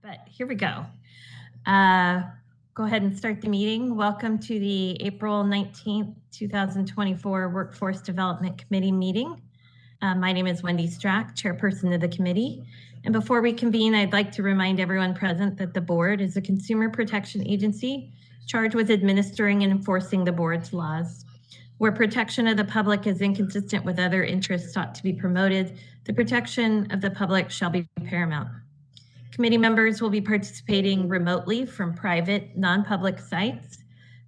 But here we go. Go ahead and start the meeting. Welcome to the April 19th, 2024 Workforce Development Committee meeting. My name is Wendy Strack, chairperson of the committee. And before we convene, I'd like to remind everyone present that the board is a consumer protection agency charged with administering and enforcing the board's laws. Where protection of the public is inconsistent with other interests sought to be promoted, the protection of the public shall be paramount. Committee members will be participating remotely from private, non-public sites.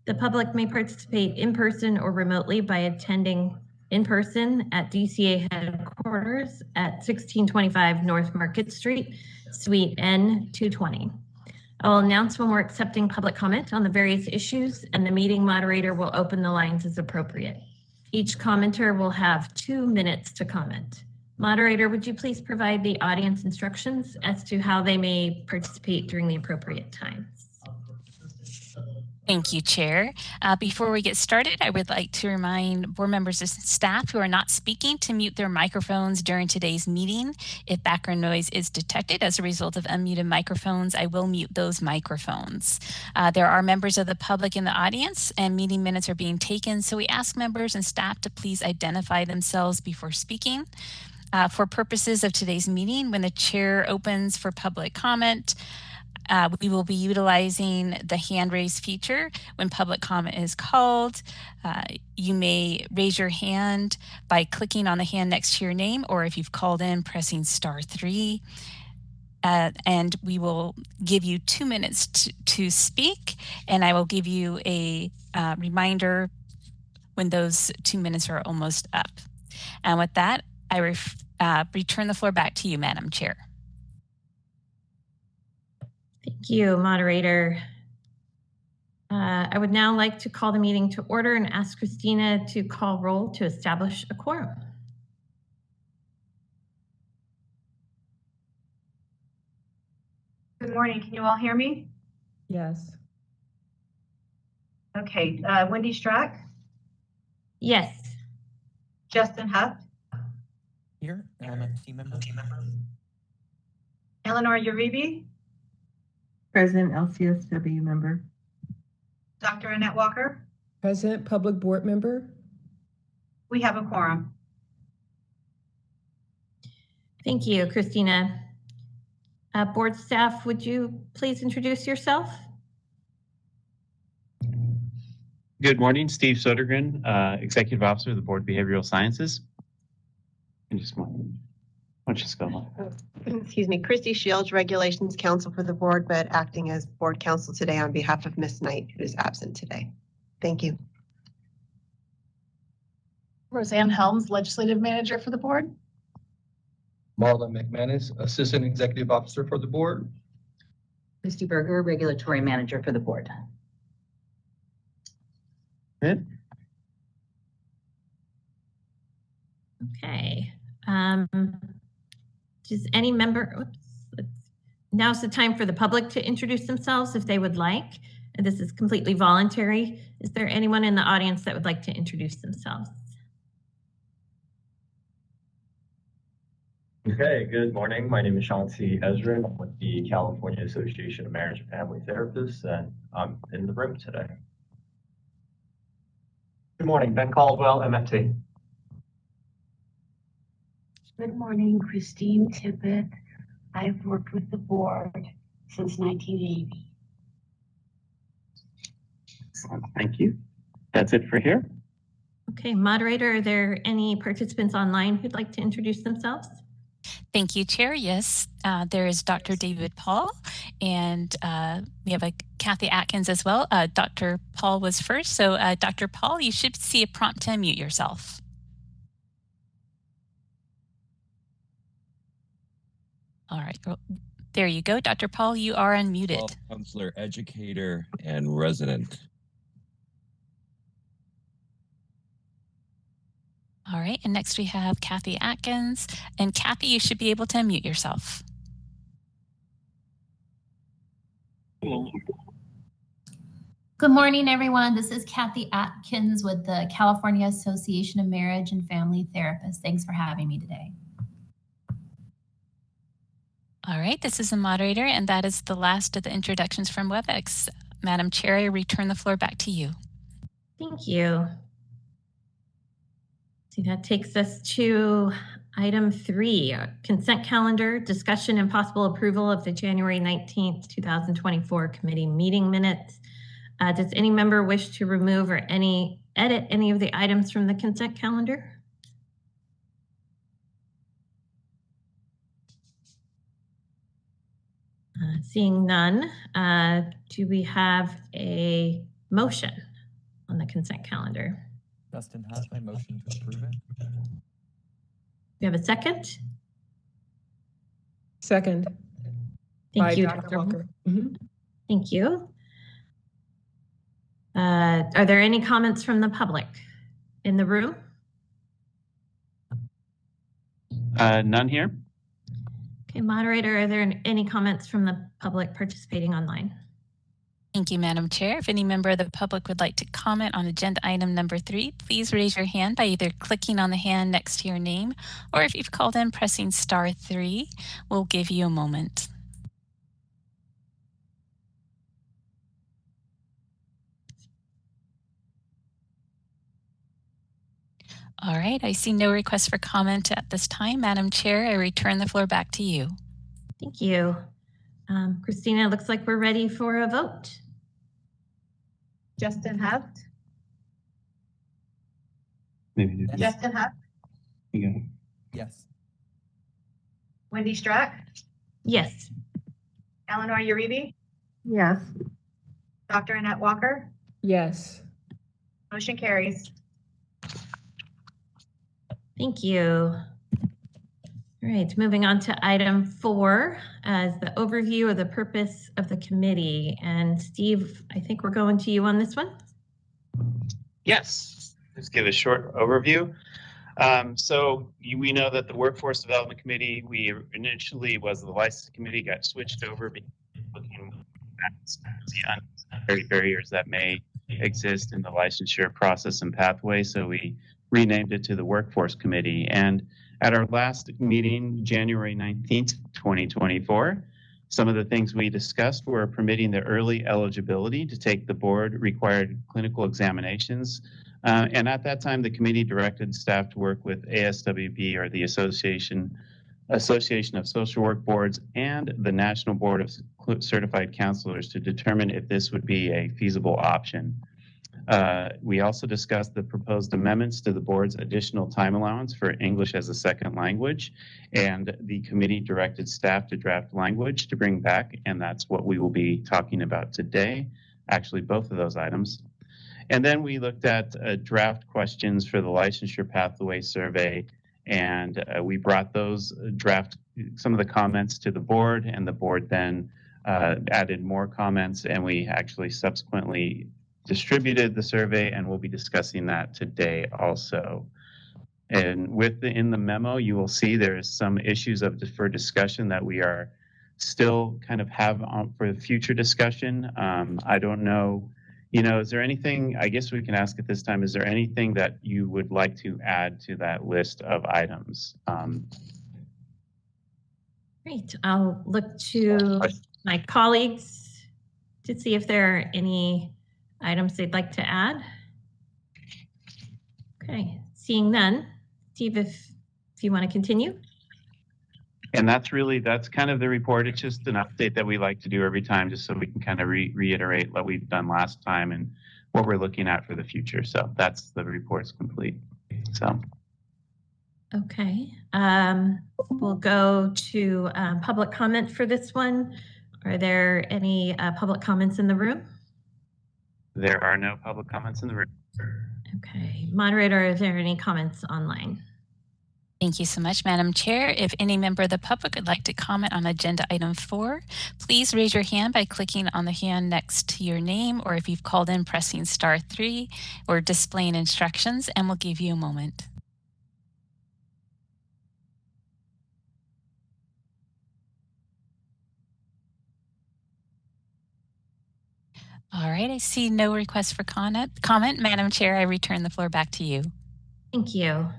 The public may participate in person or remotely by attending in person at DCA headquarters at 1625 North Market Street, Suite N220. I will announce when we're accepting public comment on the various issues, and the meeting moderator will open the lines as appropriate. Each commenter will have 2 minutes to comment. Moderator, would you please provide the audience instructions as to how they may participate during the appropriate times? Thank you, Chair. Before we get started, I would like to remind board members and staff who are not speaking to mute their microphones during today's meeting. If background noise is detected as a result of unmuted microphones, I will mute those microphones. There are members of the public in the audience and meeting minutes are being taken, so we ask members and staff to please identify themselves before speaking. For purposes of today's meeting, when the chair opens for public comment, we will be utilizing the hand raise feature. When public comment is called, you may raise your hand by clicking on the hand next to your name, or if you've called in, pressing *3. And we will give you 2 minutes to speak, and I will give you a reminder when those 2 minutes are almost up. And with that, I return the floor back to you, Madam Chair. Thank you, moderator. I would now like to call the meeting to order and ask Christina to call roll to establish a quorum. Good morning. Can you all hear me? Yes. Okay. Wendy Strack? Yes. Justin Huff? Here, I'm a team member. Eleanor Uribe? President LCSW member. Dr. Annette Walker? President Public Board member. We have a quorum. Thank you, Christina. Board staff, would you please introduce yourself? Good morning, Steve Sodergren, Executive Officer of the Board of Behavioral Sciences. And just one, why don't you spell that? Excuse me, Christy Shields, Regulations Counsel for the board, but acting as board counsel today on behalf of Ms. Knight, who is absent today. Thank you. Roseanne Helms, Legislative Manager for the board. Marla McManus, Assistant Executive Officer for the board. Christy Berger, Regulatory Manager for the board. Good. Okay. Does any member, now's the time for the public to introduce themselves if they would like. And this is completely voluntary. Is there anyone in the audience that would like to introduce themselves? Okay, good morning. My name is Shanti Ezrin. I'm with the California Association of Marriage and Family Therapists, and I'm in the room today. Good morning, Ben Caldwell, MFT. Good morning, Christine Tippett. I've worked with the board since 1980. Excellent. Thank you. That's it for here. Okay, moderator, are there any participants online who'd like to introduce themselves? Thank you, Chair. Yes, there is Dr. David Paul, and we have a Kathy Atkins as well. Dr. Paul was first, so Dr. Paul, you should see a prompt to unmute yourself. All right, well, there you go. Dr. Paul, you are unmuted. Counselor, educator, and resident. All right, and next we have Kathy Atkins. And Kathy, you should be able to unmute yourself. Good morning, everyone. This is Kathy Atkins with the California Association of Marriage and Family Therapists. Thanks for having me today. All right, this is the moderator, and that is the last of the introductions from WebEx. Madam Chair, I return the floor back to you. Thank you. See, that takes us to item 3, consent calendar, discussion and possible approval of the January 19th, 2024 committee meeting minutes. Does any member wish to remove or edit any of the items from the consent calendar? Seeing none, do we have a motion on the consent calendar? Justin has my motion to approve it. We have a second? Second. Thank By you, Dr. Dr. Walker. Thank you. Are there any comments from the public in the room? None here. Okay, moderator, are there any comments from the public participating online? Thank you, Madam Chair. If any member of the public would like to comment on agenda item number 3, please raise your hand by either clicking on the hand next to your name, or if you've called in, pressing *3. We'll give you a moment. All right, I see no requests for comment at this time. Madam Chair, I return the floor back to you. Thank you. Christina, looks like we're ready for a vote. Justin Huft. Maybe do this. Justin Huft. You got it. Yes. Wendy Strack. Yes. Eleanor Uribe. Yes. Dr. Annette Walker. Yes. Motion carries. Thank you. All right, moving on to item 4 as the overview of the purpose of the committee. And Steve, I think we're going to you on this one. Yes, let's give a short overview. We know that the Workforce Development Committee, we initially was the License Committee, got switched over, looking at the unnecessary barriers that may exist in the licensure process and pathway. So we renamed it to the Workforce Committee. And at our last meeting, January 19th, 2024, some of the things we discussed were permitting the early eligibility to take the board required clinical examinations. And at that time, the committee directed staff to work with ASWB, or the Association of Social Work Boards, and the National Board of Certified Counselors to determine if this would be a feasible option. We also discussed the proposed amendments to the board's additional time allowance for English as a second language, and the committee directed staff to draft language to bring back, and that's what we will be talking about today, actually both of those items. And then we looked at draft questions for the licensure pathway survey, and we brought those some of the comments to the board, and the board then added more comments, and we actually subsequently distributed the survey, and we'll be discussing that today also. And in the memo, you will see there's some issues for discussion that we are still kind of have on for future discussion. I don't know, is there anything, I guess we can ask at this time, is there anything that you would like to add to that list of items? Great, I'll look to my colleagues to see if there are any items they'd like to add. Okay, seeing none. Steve, if you want to continue. And that's kind of the report. It's just an update that we like to do every time, just so we can kind of reiterate what we've done last time and what we're looking at for the future. So that's the report's complete. So. Okay, we'll go to public comment for this one. Are there any public comments in the room? There are no public comments in the room. Okay, moderator, are there any comments online? Thank you so much, Madam Chair. If any member of the public would like to comment on agenda item 4, please raise your hand by clicking on the hand next to your name, or if you've called in, pressing *3 or displaying instructions, and we'll give you a moment. All right, I see no request for comment. Madam Chair, I return the floor back to you. Thank you.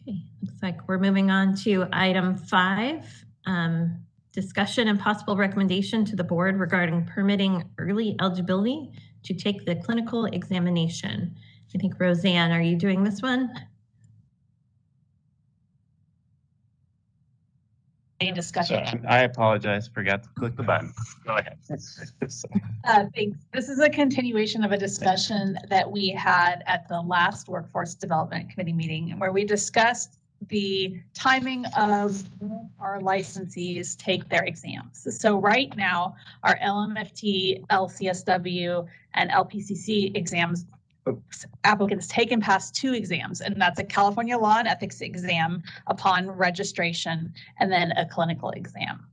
Okay, looks like we're moving on to item 5. discussion and possible recommendation to the board regarding permitting early eligibility to take the clinical examination. I think, Roseanne, are you doing this one? Any discussion? So I apologize, forgot to click the button. Go ahead. Thanks. This is a continuation of a discussion that we had at the last Workforce Development Committee meeting, where we discussed the timing of when our licensees take their exams. So right now, our LMFT, LCSW, and LPCC exams applicants take and pass 2 exams, and that's a California Law and Ethics exam upon registration, and then a clinical exam.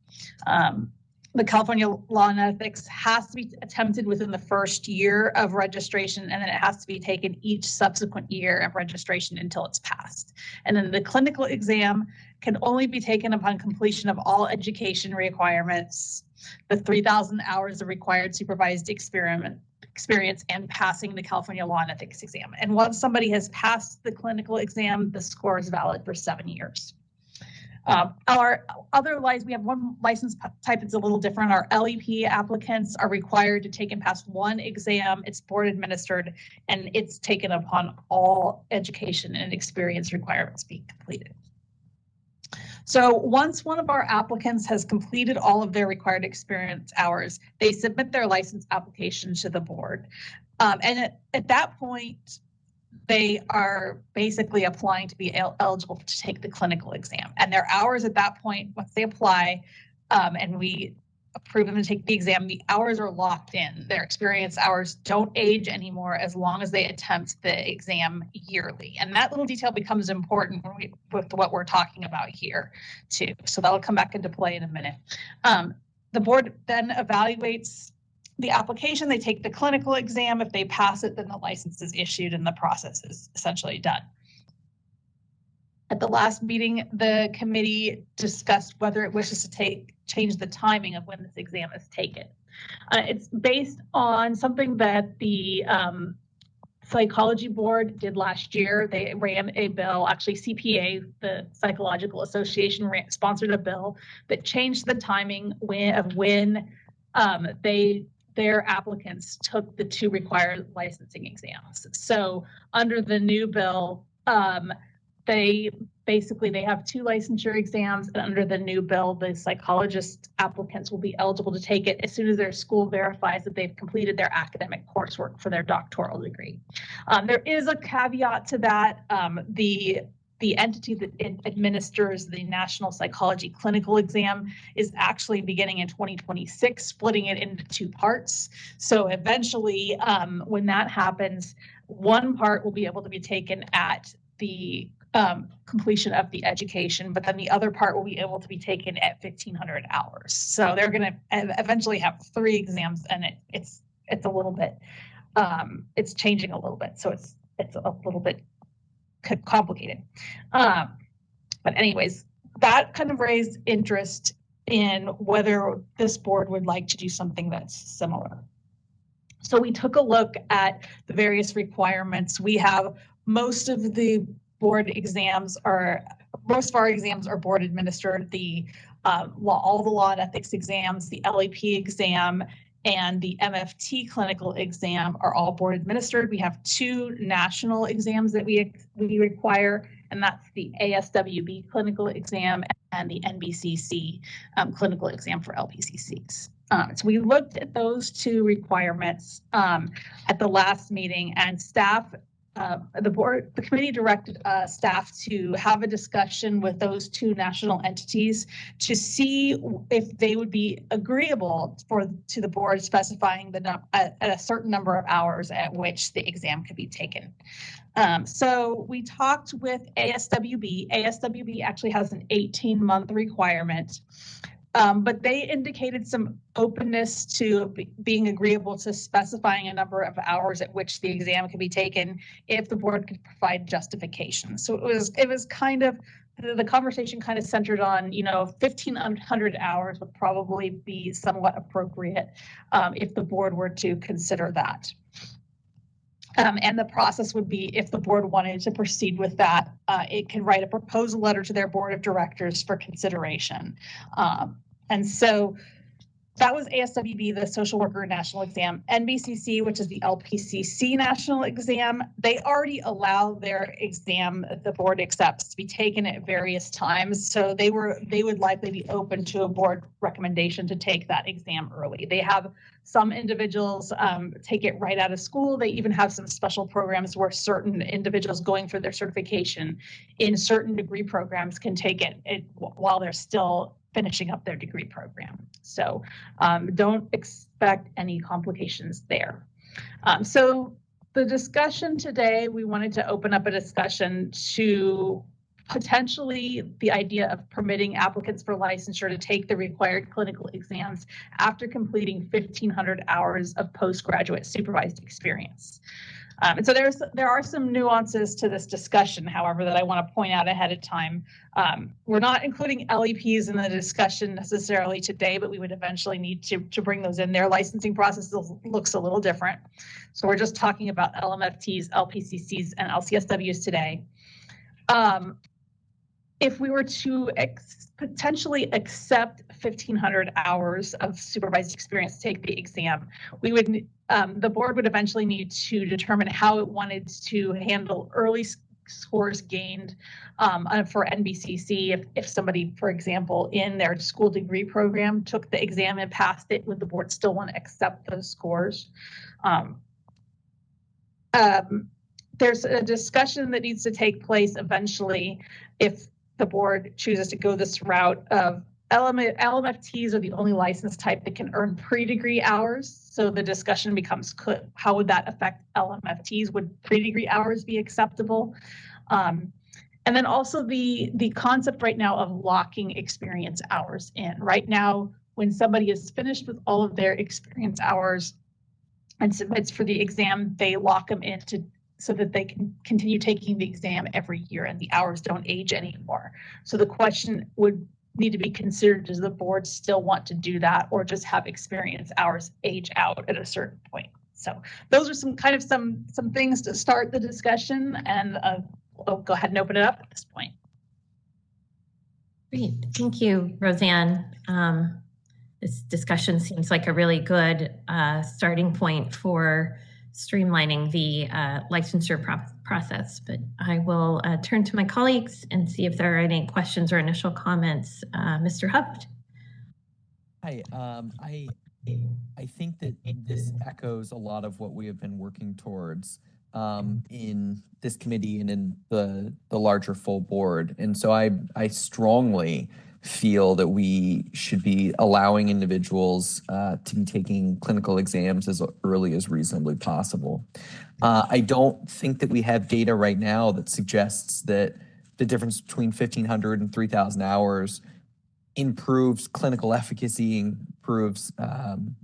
The California Law and Ethics has to be attempted within the first year of registration, and then it has to be taken each subsequent year of registration until it's passed. And then the clinical exam can only be taken upon completion of all education requirements, the 3,000 hours of required supervised experience, and passing the California Law and Ethics exam. And once somebody has passed the clinical exam, the score is valid for 7 years. Our other license, we have one license type that's a little different. Our LEP applicants are required to take and pass 1 exam. It's board administered, and it's taken upon all education and experience requirements being completed. So once one of our applicants has completed all of their required experience hours, they submit their license application to the board. And at that point, they are basically applying to be eligible to take the clinical exam. And their hours at that point, once they apply and we approve them to take the exam, the hours are locked in. Their experience hours don't age anymore as long as they attempt the exam yearly. And that little detail becomes important with what we're talking about here too. So that'll come back into play in a minute. The board then evaluates the application, they take the clinical exam. If they pass it, then the license is issued and the process is essentially done. At the last meeting, the committee discussed whether it wishes to change the timing of when this exam is taken. It's based on something that the psychology board did last year. They ran a bill, actually CPA, the Psychological Association, sponsored a bill that changed the timing of when their applicants took the 2 required licensing exams. So under the new bill, they have 2 licensure exams, and under the new bill, the psychologist applicants will be eligible to take it as soon as their school verifies that they've completed their academic coursework for their doctoral degree. There is a caveat to that. The entity that administers the National Psychology Clinical Exam is actually beginning in 2026, splitting it into 2 parts. So eventually, when that happens, one part will be able to be taken at the completion of the education, but then the other part will be able to be taken at 1,500 hours. So they're going to eventually have 3 exams, and it's a little bit, it's changing a little bit. So it's a little bit complicated. But anyways, that kind of raised interest in whether this board would like to do something that's similar. So we took a look at the various requirements. We have most of our exams are board administered. All the law and ethics exams, the LEP exam, and the MFT clinical exam are all board administered. We have 2 national exams that we require, and that's the ASWB clinical exam and the NBCC clinical exam for LPCCs. So we looked at those 2 requirements at the last meeting, and staff, the committee directed staff to have a discussion with those 2 national entities to see if they would be agreeable to the board specifying at a certain number of hours at which the exam could be taken. So we talked with ASWB. ASWB actually has an 18-month requirement. But they indicated some openness to being agreeable to specifying a number of hours at which the exam could be taken if the board could provide justification. So it was kind of, the conversation kind of centered on, 1,500 hours would probably be somewhat appropriate if the board were to consider that. And the process would be, if the board wanted to proceed with that, it can write a proposal letter to their board of directors for consideration. And so that was ASWB, the social worker national exam. NBCC, which is the LPCC national exam, they already allow their exam that the board accepts to be taken at various times. So they would likely be open to a board recommendation to take that exam early. They have some individuals take it right out of school. They even have some special programs where certain individuals going through their certification in certain degree programs can take it while they're still finishing up their degree program. So don't expect any complications there. So the discussion today, we wanted to open up a discussion to potentially the idea of permitting applicants for licensure to take the required clinical exams after completing 1,500 hours of postgraduate supervised experience. And so there are some nuances to this discussion, however, that I want to point out ahead of time. We're not including LEPs in the discussion necessarily today, but we would eventually need to bring those in. Their licensing process looks a little different. So we're just talking about LMFTs, LPCCs, and LCSWs today. If we were to potentially accept 1,500 hours of supervised experience to take the exam, we would the board would eventually need to determine how it wanted to handle early scores gained for NBCC. If somebody, for example, in their school degree program took the exam and passed it, would the board still want to accept those scores? There's a discussion that needs to take place eventually if the board chooses to go this route of LMFTs are the only license type that can earn pre-degree hours. So the discussion becomes, how would that affect LMFTs? Would pre-degree hours be acceptable? And then also the concept right now of locking experience hours in. Right now, when somebody is finished with all of their experience hours and submits for the exam, they lock them in so that they can continue taking the exam every year and the hours don't age anymore. So the question would need to be considered, does the board still want to do that or just have experience hours age out at a certain point? So those are some things to start the discussion, and I'll go ahead and open it up at this point. Great, thank you, Roseanne. This discussion seems like a really good starting point for streamlining the licensure process, but I will turn to my colleagues and see if there are any questions or initial comments. Mr. Huft. Hi, I think that this echoes a lot of what we have been working towards in this committee and in the larger full board. And so I strongly feel that we should be allowing individuals to be taking clinical exams as early as reasonably possible. I don't think that we have data right now that suggests that the difference between 1,500 and 3,000 hours improves clinical efficacy, improves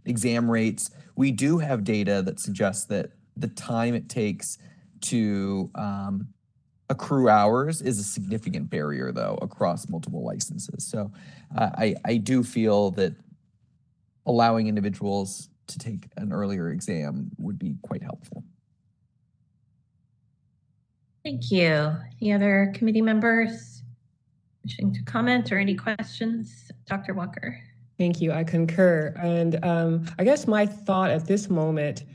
exam rates. We do have data that suggests that the time it takes to accrue hours is a significant barrier, though, across multiple licenses. So I do feel that allowing individuals to take an earlier exam would be quite helpful. Thank you. Any other committee members wishing to comment or any questions? Dr. Walker. Thank you. I concur. And I guess my thought at this moment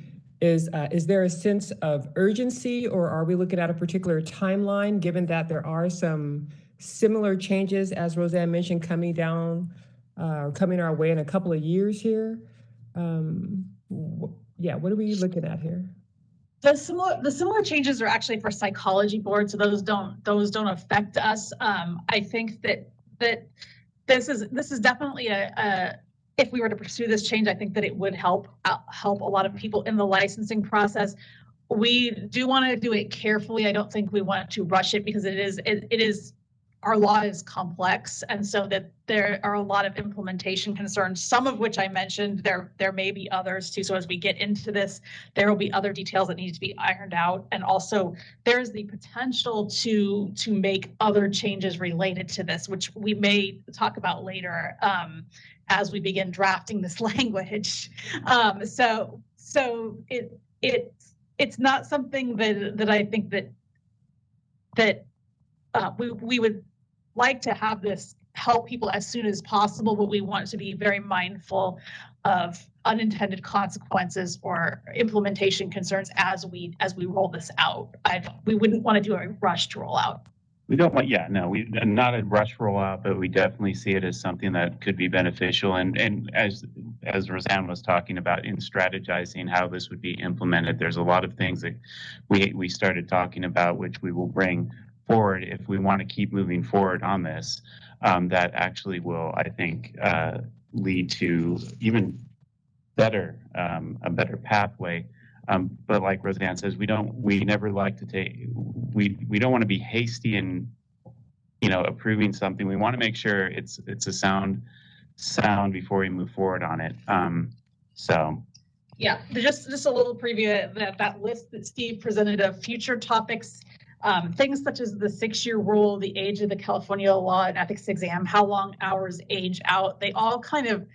is there a sense of urgency, or are we looking at a particular timeline, given that there are some similar changes, as Roseanne mentioned, coming our way in a couple of years here? Yeah, what are we looking at here? The similar changes are actually for psychology boards, so those don't affect us. I think that this is definitely if we were to pursue this change, I think that it would help a lot of people in the licensing process. We do want to do it carefully. I don't think we want to rush it because it is our law is complex, and so that there are a lot of implementation concerns, some of which I mentioned. There may be others too. So as we get into this, there will be other details that need to be ironed out, and also there is the potential to make other changes related to this, which we may talk about later as we begin drafting this language. So it's not something that I think that we would like to have this help people as soon as possible, but we want to be very mindful of unintended consequences or implementation concerns as we roll this out. We wouldn't want to do a rushed rollout. We don't want, yeah, no, we not a rush rollout, but we definitely see it as something that could be beneficial. And as Roseanne was talking about in strategizing how this would be implemented, there's a lot of things that we started talking about, which we will bring forward if we want to keep moving forward on this. That actually will, I think, lead to even better, a better pathway. But like Roseanne says, we never like to take, we don't want to be hasty in, approving something. We want to make sure it's a sound before we move forward on it. So. Yeah, just a little preview that list that Steve presented of future topics, things such as the 6-year rule, the age of the California law and ethics exam, how long hours age out, they all kind of,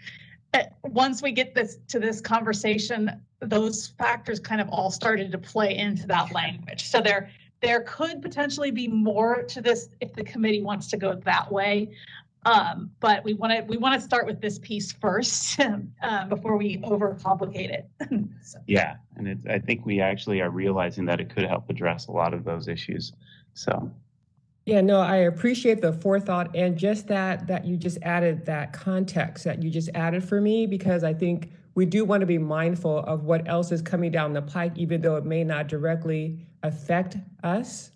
once we get to this conversation, those factors kind of all started to play into that language. So there could potentially be more to this if the committee wants to go that way. But we want to start with this piece first before we overcomplicate it. So. Yeah, and I think we actually are realizing that it could help address a lot of those issues. So. Yeah, no, I appreciate the forethought and just that you just added that context that you just added for me, because I think we do want to be mindful of what else is coming down the pike, even though it may not directly affect us.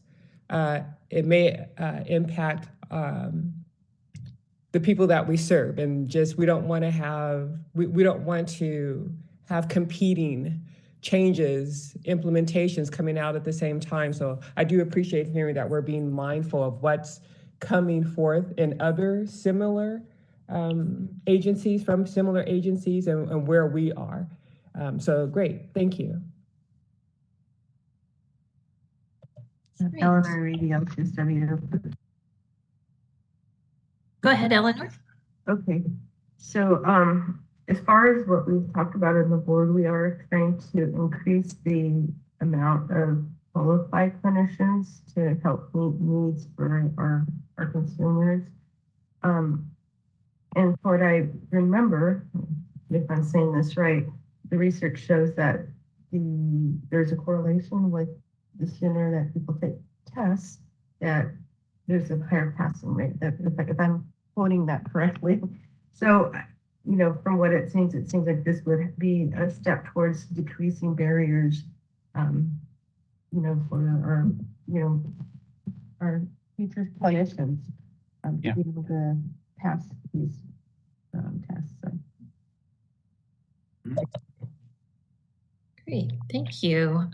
It may impact the people that we serve, and just we don't want to have competing changes, implementations coming out at the same time. So I do appreciate hearing that we're being mindful of what's coming forth in other similar agencies, from similar agencies, and where we are. So great, thank you. Eleanor Reedy, LCSW. Go ahead, Eleanor. Okay, so as far as what we've talked about in the board, we are trying to increase the amount of qualified clinicians to help meet needs for our consumers. And what I remember, if I'm saying this right, the research shows that there's a correlation with the sooner that people take tests, that there's a higher passing rate. That if I'm quoting that correctly. So, from what it seems like this would be a step towards decreasing barriers, for our future clinicians to be able to pass these tests. So. Great, thank you.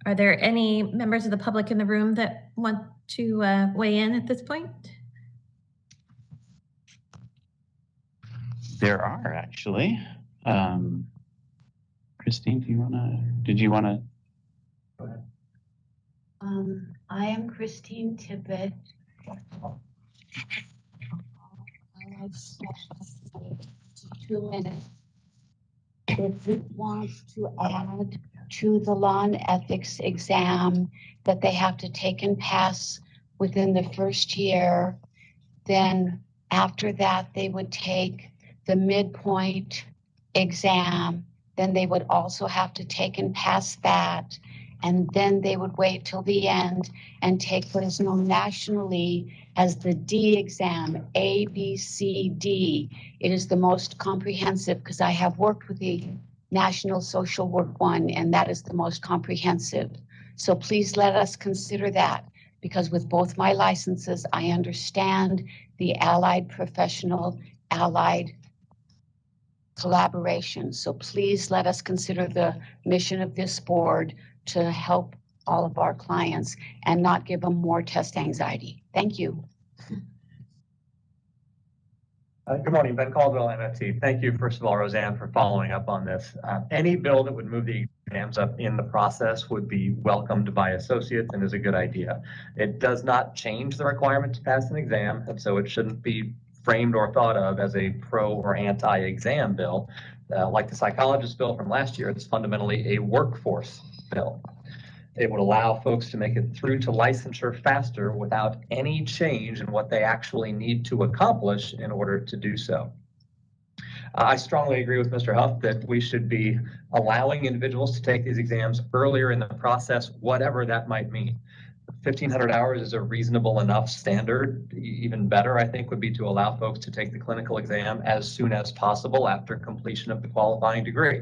Are there any members of the public in the room that want to weigh in at this point? There are actually. Christine, did you want to? Go ahead. I am Christine Tippett. I have 2 minutes. If it wants to add to the law and ethics exam that they have to take and pass within the first year, then after that they would take the midpoint exam, then they would also have to take and pass that, and then they would wait till the end and take what is known nationally as the D exam, A, B, C, D. It is the most comprehensive because I have worked with the National Social Work one, and that is the most comprehensive. So please let us consider that, because with both my licenses, I understand the allied professional, allied collaboration. So please let us consider the mission of this board to help all of our clients and not give them more test anxiety. Thank you. Good morning, Ben Caldwell, MFT. Thank you, first of all, Roseanne, for following up on this. Any bill that would move the exams up in the process would be welcomed by associates and is a good idea. It does not change the requirement to pass an exam, and so it shouldn't be framed or thought of as a pro or anti-exam bill. Like the psychologist bill from last year, it's fundamentally a workforce bill. It would allow folks to make it through to licensure faster without any change in what they actually need to accomplish in order to do so. I strongly agree with Mr. Huff that we should be allowing individuals to take these exams earlier in the process, whatever that might mean. 1,500 hours is a reasonable enough standard. Even better, I think, would be to allow folks to take the clinical exam as soon as possible after completion of the qualifying degree.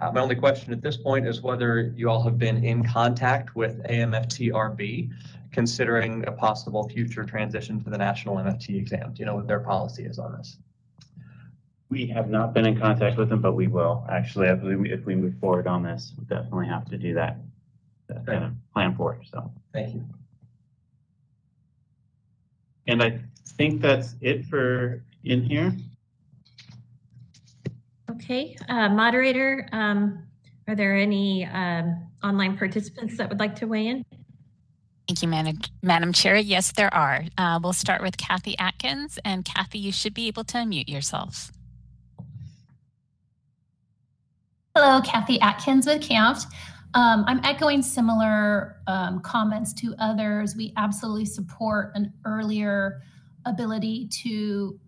My only question at this point is whether you all have been in contact with AMFTRB, considering a possible future transition to the national MFT exam. Do you know what their policy is on this? We have not been in contact with them, but we will. Actually, if we move forward on this, we'll definitely have to do that. Kind of plan for it. So thank you. And I think that's it for in here. Okay, moderator, are there any online participants that would like to weigh in? Thank you, Madam Chair. Yes, there are. We'll start with Kathy Atkins, and Kathy, you should be able to unmute yourself. Hello, Kathy Atkins with CAMFT. I'm echoing similar comments to others. We absolutely support an earlier ability to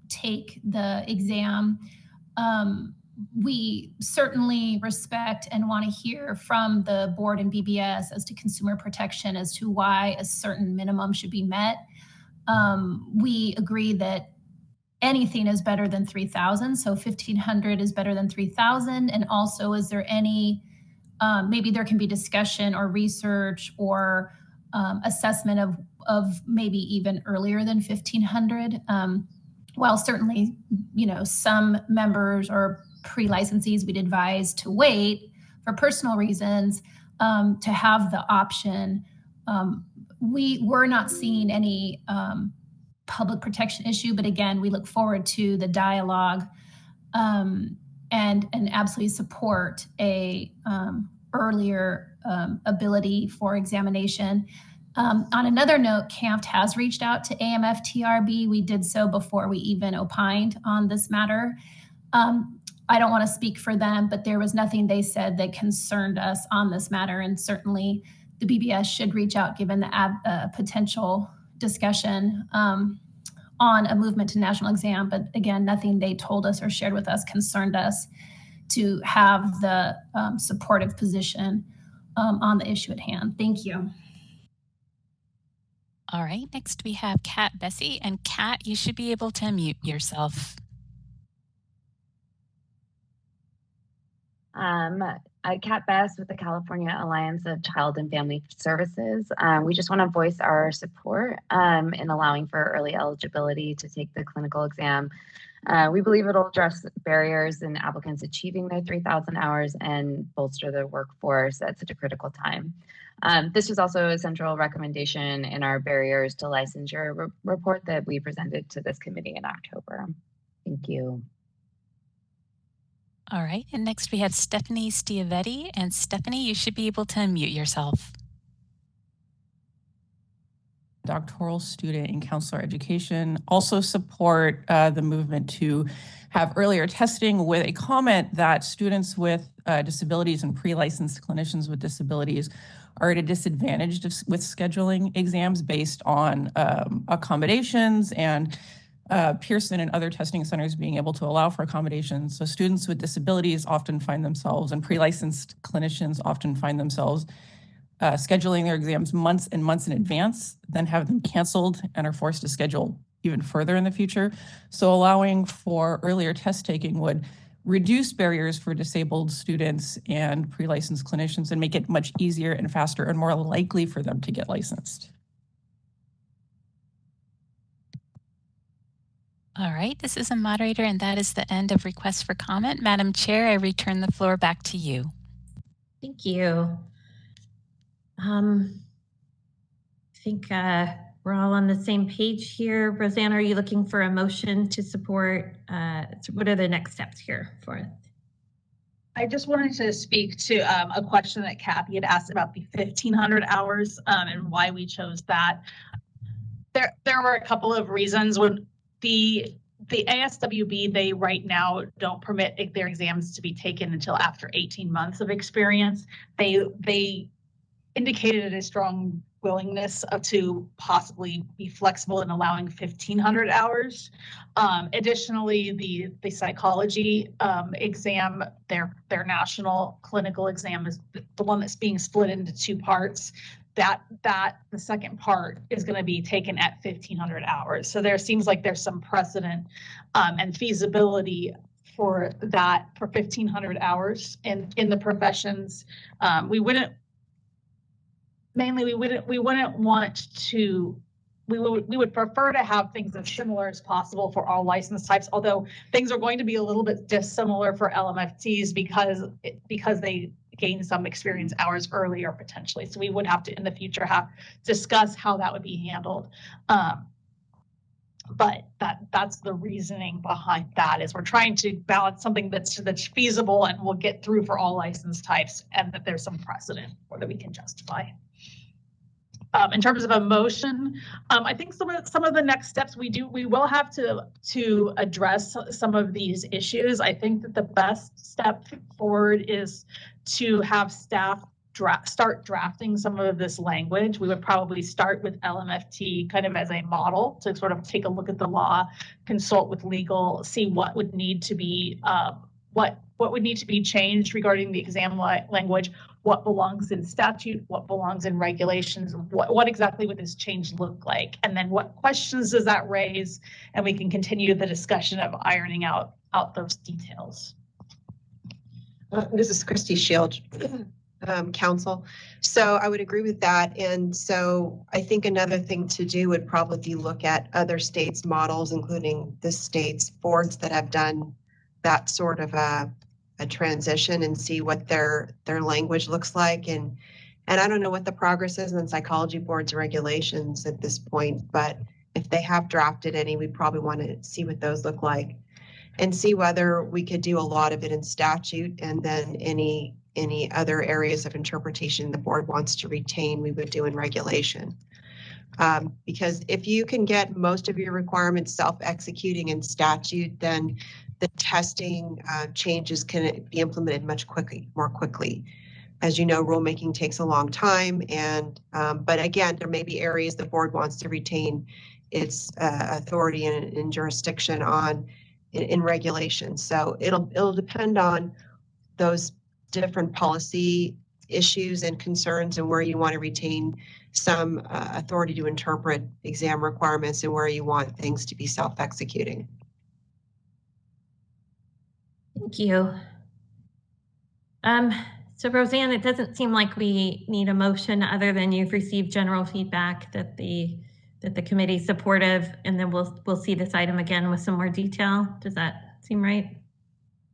take the exam. We certainly respect and want to hear from the board and BBS as to consumer protection as to why a certain minimum should be met. We agree that anything is better than 3,000, so 1,500 is better than 3,000. And also, is there any maybe there can be discussion or research or assessment of maybe even earlier than 1,500. While certainly, some members or pre-licensees we'd advise to wait for personal reasons to have the option. We're not seeing any public protection issue, but again, we look forward to the dialogue and absolutely support a earlier ability for examination. On another note, CAMFT has reached out to AMFTRB. We did so before we even opined on this matter. I don't want to speak for them, but there was nothing they said that concerned us on this matter. And certainly the BBS should reach out given the potential discussion on a movement to national exam. But again, nothing they told us or shared with us concerned us to have the supportive position on the issue at hand. Thank you. All right, next we have Kat Bessie, and Kat, you should be able to unmute yourself. Kat Bess with the California Alliance of Child and Family Services. We just want to voice our support in allowing for early eligibility to take the clinical exam. We believe it'll address barriers in applicants achieving their 3,000 hours and bolster the workforce at such a critical time. This was also a central recommendation in our barriers to licensure report that we presented to this committee in October. Thank you. All right, and next we have Stephanie Stiavetti, and Stephanie, you should be able to unmute yourself. Doctoral student in counselor education, also support the movement to have earlier testing, with a comment that students with disabilities and pre-licensed clinicians with disabilities are at a disadvantage with scheduling exams based on accommodations and Pearson and other testing centers being able to allow for accommodations. So students with disabilities often find themselves, and pre-licensed clinicians often find themselves scheduling their exams months and months in advance, then have them canceled and are forced to schedule even further in the future. So allowing for earlier test taking would reduce barriers for disabled students and pre-licensed clinicians and make it much easier and faster and more likely for them to get licensed. All right, this is a moderator, and that is the end of requests for comment. Madam Chair, I return the floor back to you. Thank you. I think we're all on the same page here. Roseanne, are you looking for a motion to support? So what are the next steps here for it? I just wanted to speak to a question that Kathy had asked about the 1,500 hours and why we chose that. There were a couple of reasons. When the ASWB, they right now don't permit their exams to be taken until after 18 months of experience. They indicated a strong willingness to possibly be flexible in allowing 1,500 hours. Additionally, the psychology exam, their national clinical exam is the one that's being split into 2 parts. That the second part is going to be taken at 1,500 hours. So there seems like there's some precedent and feasibility for that for 1,500 hours in the professions. We wouldn't want to. We would prefer to have things as similar as possible for all license types, although things are going to be a little bit dissimilar for LMFTs because they gain some experience hours earlier potentially. So we would have to in the future discuss how that would be handled. But that's the reasoning behind that is we're trying to balance something that's feasible and will get through for all license types, and that there's some precedent or that we can justify. In terms of a motion, I think some of the next steps we will have to address some of these issues. I think that the best step forward is to have staff start drafting some of this language. We would probably start with LMFT kind of as a model to sort of take a look at the law, consult with legal, see what would need to be what would need to be changed regarding the exam language, what belongs in statute, what belongs in regulations, what exactly would this change look like, and then what questions does that raise, and we can continue the discussion of ironing out those details. This is Christy Shields, counsel. So I would agree with that. And so I think another thing to do would probably look at other states' models, including the states' boards that have done that sort of a transition, and see what their language looks like. And I don't know what the progress is in psychology boards regulations at this point, but if they have drafted any, we probably want to see what those look like and see whether we could do a lot of it in statute, and then any other areas of interpretation the board wants to retain, we would do in regulation. Because if you can get most of your requirements self-executing in statute, then the testing changes can be implemented more quickly. As you know, rulemaking takes a long time, and but again, there may be areas the board wants to retain its authority and jurisdiction on in regulation. So it'll depend on those different policy issues and concerns, and where you want to retain some authority to interpret exam requirements, and where you want things to be self-executing. Thank you. So Roseanne, it doesn't seem like we need a motion other than you've received general feedback that the committee's supportive, and then we'll see this item again with some more detail. Does that seem right?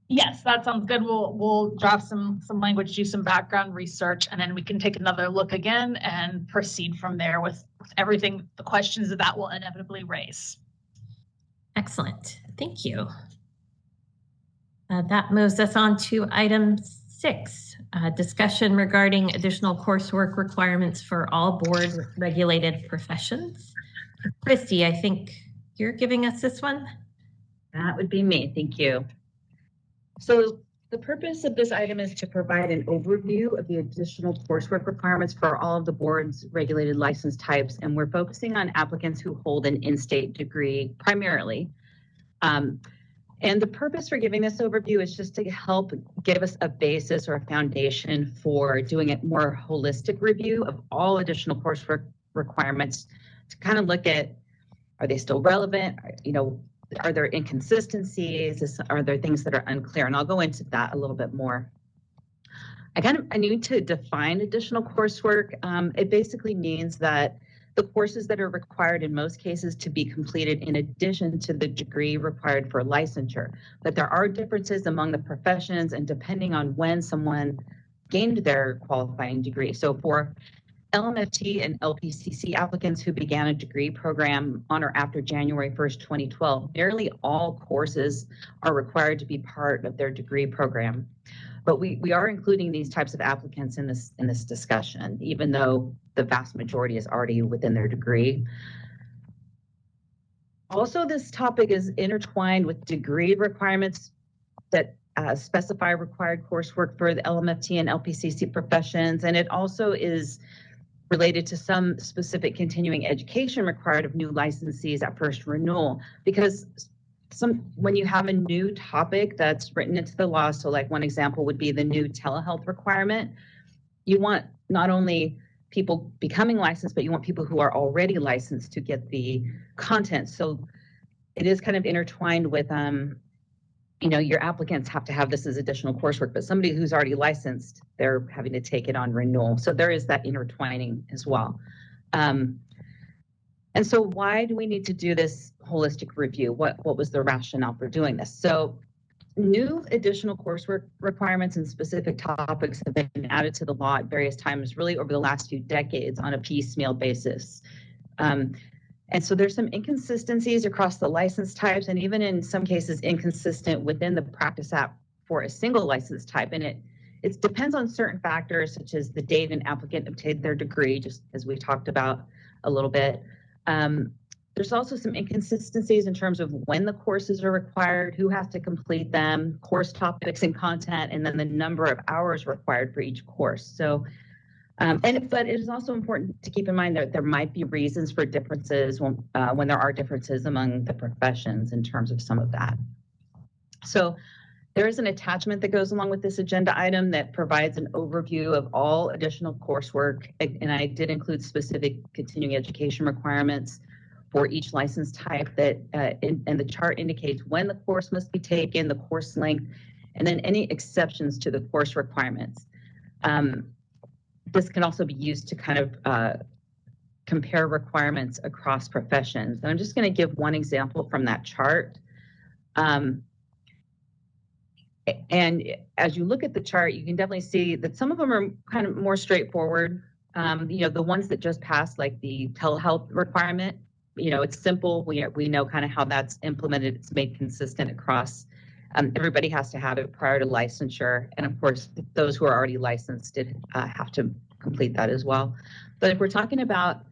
Yes, that sounds good. We'll draft some language, do some background research, and then we can take another look again and proceed from there with everything, the questions that will inevitably raise. Excellent. Thank you. That moves us on to item 6, discussion regarding additional coursework requirements for all board regulated professions. Christy, I think you're giving us this one. That would be me. Thank you. So the purpose of this item is to provide an overview of the additional coursework requirements for all of the board's regulated license types, and we're focusing on applicants who hold an in-state degree primarily. And the purpose for giving this overview is just to help give us a basis or a foundation for doing a more holistic review of all additional coursework requirements to kind of look at, are they still relevant? Are there inconsistencies? Are there things that are unclear? And I'll go into that a little bit more. I need to define additional coursework. It basically means that the courses that are required in most cases to be completed in addition to the degree required for licensure. But there are differences among the professions and depending on when someone gained their qualifying degree. So for LMFT and LPCC applicants who began a degree program on or after January 1st, 2012, nearly all courses are required to be part of their degree program. But we are including these types of applicants in this discussion, even though the vast majority is already within their degree. Also, this topic is intertwined with degree requirements that specify required coursework for the LMFT and LPCC professions, and it also is related to some specific continuing education required of new licensees at first renewal, because when you have a new topic that's written into the law, so like one example would be the new telehealth requirement, you want not only people becoming licensed, but you want people who are already licensed to get the content. So it is kind of intertwined with, your applicants have to have this as additional coursework, but somebody who's already licensed, they're having to take it on renewal. So there is that intertwining as well. And so why do we need to do this holistic review? What was the rationale for doing this? So new additional coursework requirements and specific topics have been added to the law at various times, really over the last few decades on a piecemeal basis. And so there's some inconsistencies across the license types, and even in some cases inconsistent within the practice app for a single license type. And it depends on certain factors, such as the date an applicant obtained their degree, just as we talked about a little bit. There's also some inconsistencies in terms of when the courses are required, who has to complete them, course topics and content, and then the number of hours required for each course. So, but it is also important to keep in mind that there might be reasons for differences when there are differences among the professions in terms of some of that. So there is an attachment that goes along with this agenda item that provides an overview of all additional coursework, and I did include specific continuing education requirements for each license type that, and the chart indicates when the course must be taken, the course length, and then any exceptions to the course requirements. This can also be used to kind of compare requirements across professions. And I'm just going to give one example from that chart. And as you look at the chart, you can definitely see that some of them are kind of more straightforward. The ones that just passed, like the telehealth requirement, it's simple. We know kind of how that's implemented. It's made consistent across. Everybody has to have it prior to licensure. And of course, those who are already licensed did have to complete that as well. But if we're talking about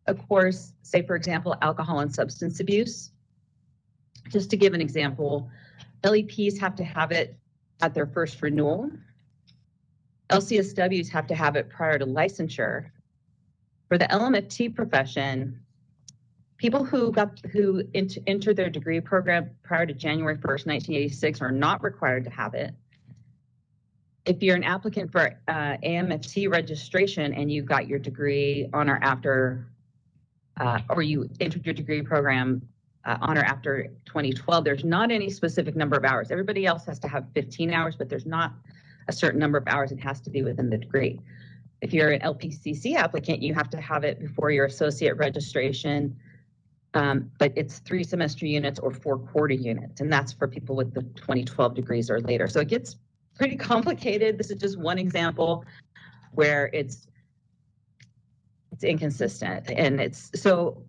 a course, say, for example, alcohol and substance abuse, just to give an example, LEPs have to have it at their first renewal. LCSWs have to have it prior to licensure. For the LMFT profession, people who entered their degree program prior to January 1st, 1986 are not required to have it. If you're an applicant for AMFT registration and you got your degree on or after, or you entered your degree program on or after 2012, there's not any specific number of hours. Everybody else has to have 15 hours, but there's not a certain number of hours. It has to be within the degree. If you're an LPCC applicant, you have to have it before your associate registration. But it's 3 semester units or 4 quarter units, and that's for people with the 2012 degrees or later. So it gets pretty complicated. This is just one example where it's inconsistent, and so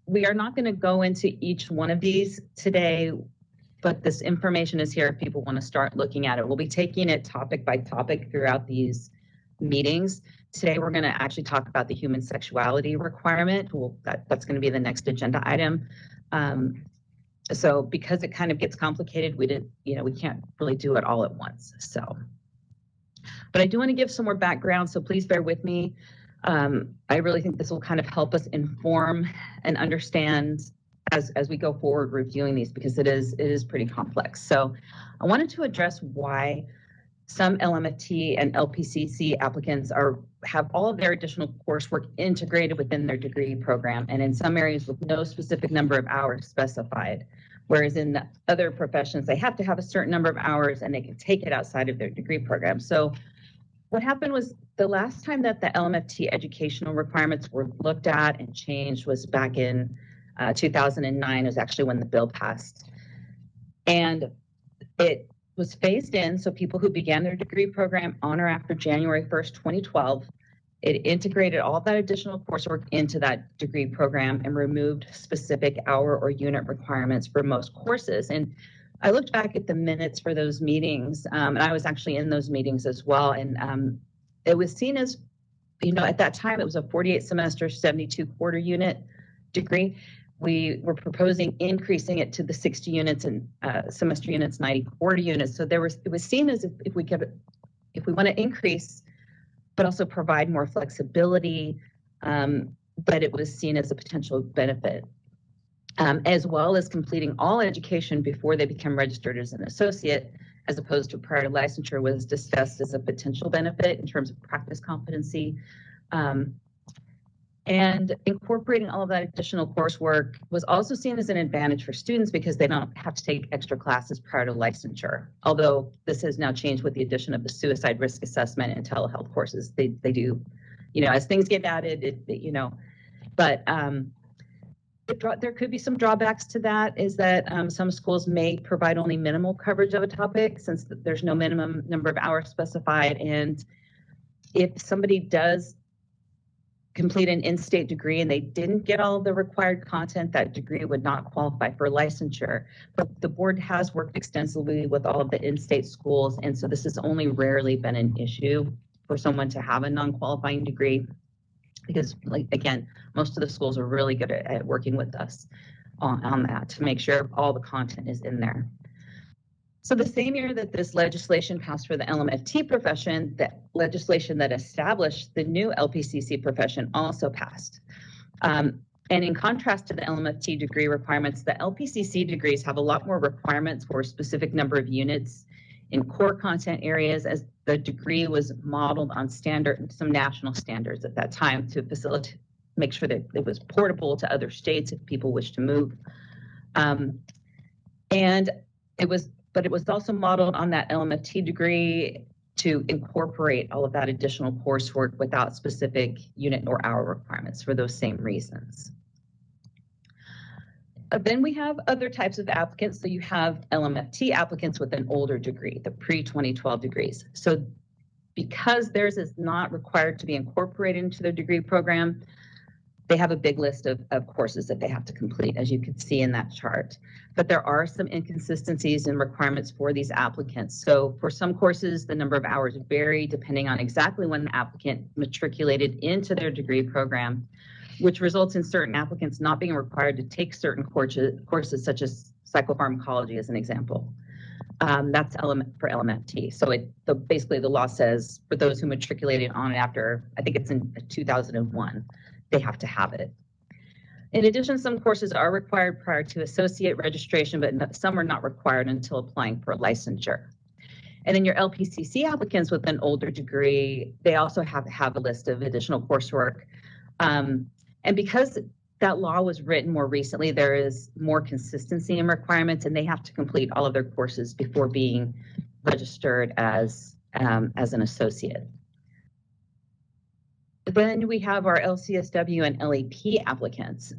we are not going to go into each one of these today, but this information is here if people want to start looking at it. We'll be taking it topic by topic throughout these meetings. Today, we're going to actually talk about the human sexuality requirement. That's going to be the next agenda item. So because it kind of gets complicated, we can't really do it all at once. So, but I do want to give some more background, so please bear with me. I really think this will kind of help us inform and understand as we go forward reviewing these, because it is pretty complex. So I wanted to address why some LMFT and LPCC applicants have all of their additional coursework integrated within their degree program, and in some areas with no specific number of hours specified. Whereas in other professions, they have to have a certain number of hours and they can take it outside of their degree program. So what happened was the last time that the LMFT educational requirements were looked at and changed was back in 2009, is actually when the bill passed. And it was phased in, so people who began their degree program on or after January 1st, 2012, it integrated all that additional coursework into that degree program and removed specific hour or unit requirements for most courses. And I looked back at the minutes for those meetings, and I was actually in those meetings as well. And it was seen as, at that time, it was a 48 semester, 72 quarter unit degree. We were proposing increasing it to the 60 units and semester units, 90 quarter units. So it was seen as if we want to increase, but also provide more flexibility but it was seen as a potential benefit. As well as completing all education before they become registered as an associate, as opposed to prior to licensure, was discussed as a potential benefit in terms of practice competency. And incorporating all of that additional coursework was also seen as an advantage for students because they don't have to take extra classes prior to licensure. Although this has now changed with the addition of the suicide risk assessment and telehealth courses. They do, as things get added, but there could be some drawbacks to that, is that some schools may provide only minimal coverage of a topic since there's no minimum number of hours specified. And if somebody does complete an in-state degree and they didn't get all of the required content, that degree would not qualify for licensure. But the board has worked extensively with all of the in-state schools, and so this has only rarely been an issue for someone to have a non-qualifying degree, because, again, most of the schools are really good at working with us on that to make sure all the content is in there. So the same year that this legislation passed for the LMFT profession, the legislation that established the new LPCC profession also passed. And in contrast to the LMFT degree requirements, the LPCC degrees have a lot more requirements for a specific number of units in core content areas, as the degree was modeled on some national standards at that time to facilitate, make sure that it was portable to other states if people wish to move. But it was also modeled on that LMFT degree to incorporate all of that additional coursework without specific unit or hour requirements for those same reasons. Then we have other types of applicants. So you have LMFT applicants with an older degree, the pre-2012 degrees. So because theirs is not required to be incorporated into their degree program, they have a big list of courses that they have to complete, as you can see in that chart. But there are some inconsistencies in requirements for these applicants. So for some courses, the number of hours vary depending on exactly when the applicant matriculated into their degree program, which results in certain applicants not being required to take certain courses such as psychopharmacology, as an example. That's for LMFT. So basically the law says for those who matriculated on and after, I think it's in 2001, they have to have it. In addition, some courses are required prior to associate registration, but some are not required until applying for licensure. And then your LPCC applicants with an older degree, they also have to have a list of additional coursework. And because that law was written more recently, there is more consistency in requirements, and they have to complete all of their courses before being registered as an associate. Then we have our LCSW and LEP applicants.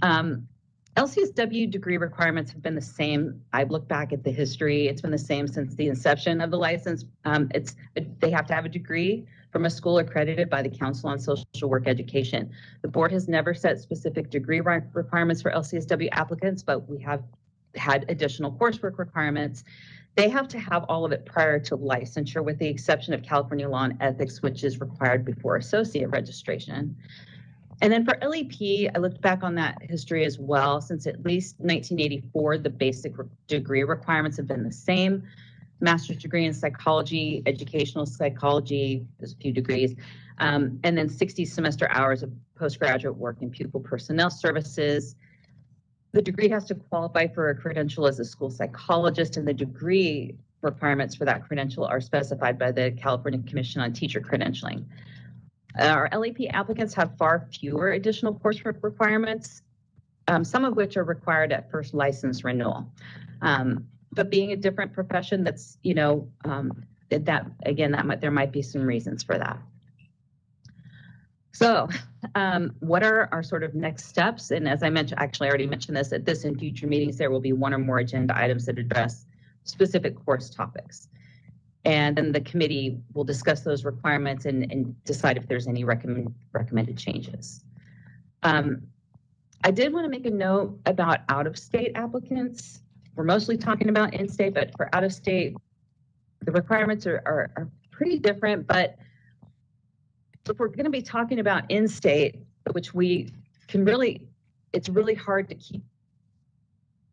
LCSW degree requirements have been the same. I've looked back at the history. It's been the same since the inception of the license. They have to have a degree from a school accredited by the Council on Social Work Education. The board has never set specific degree requirements for LCSW applicants, but we have had additional coursework requirements. They have to have all of it prior to licensure, with the exception of California Law and Ethics, which is required before associate registration. And then for LEP, I looked back on that history as well. Since at least 1984, the basic degree requirements have been the same. Master's degree in psychology, educational psychology, there's a few degrees, and then 60 semester hours of postgraduate work in pupil personnel services. The degree has to qualify for a credential as a school psychologist, and the degree requirements for that credential are specified by the California Commission on Teacher Credentialing. Our LEP applicants have far fewer additional coursework requirements, some of which are required at first license renewal. But being a different profession, that's, there might be some reasons for that. So what are our sort of next steps? And as I mentioned, actually I already mentioned this, at this and future meetings, there will be one or more agenda items that address specific course topics. And then the committee will discuss those requirements and decide if there's any recommended changes. I did want to make a note about out-of-state applicants. We're mostly talking about in-state, but for out-of-state, the requirements are pretty different. But if we're going to be talking about in-state, which we can really, it's really hard to keep.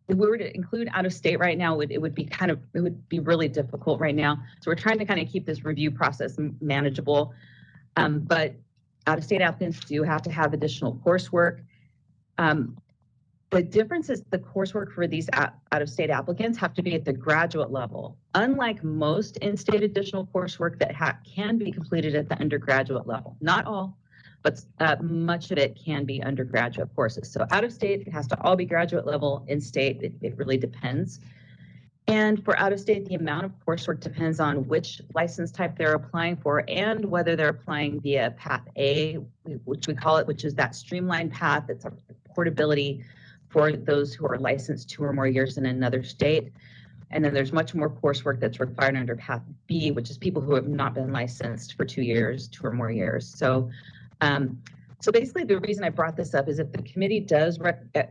If we were to include out-of-state right now, it would be really difficult right now. So we're trying to kind of keep this review process manageable. But out-of-state applicants do have to have additional coursework. The difference is the coursework for these out-of-state applicants have to be at the graduate level. Unlike most in-state additional coursework that can be completed at the undergraduate level. Not all, but much of it can be undergraduate courses. So out-of-state, it has to all be graduate level. In-state, it really depends. And for out-of-state, the amount of coursework depends on which license type they're applying for and whether they're applying via Path A, which we call it, which is that streamlined path. It's a portability for those who are licensed 2 or more years in another state. And then there's much more coursework that's required under Path B, which is people who have not been licensed for 2 years, 2 or more years. So, so basically the reason I brought this up is if the committee does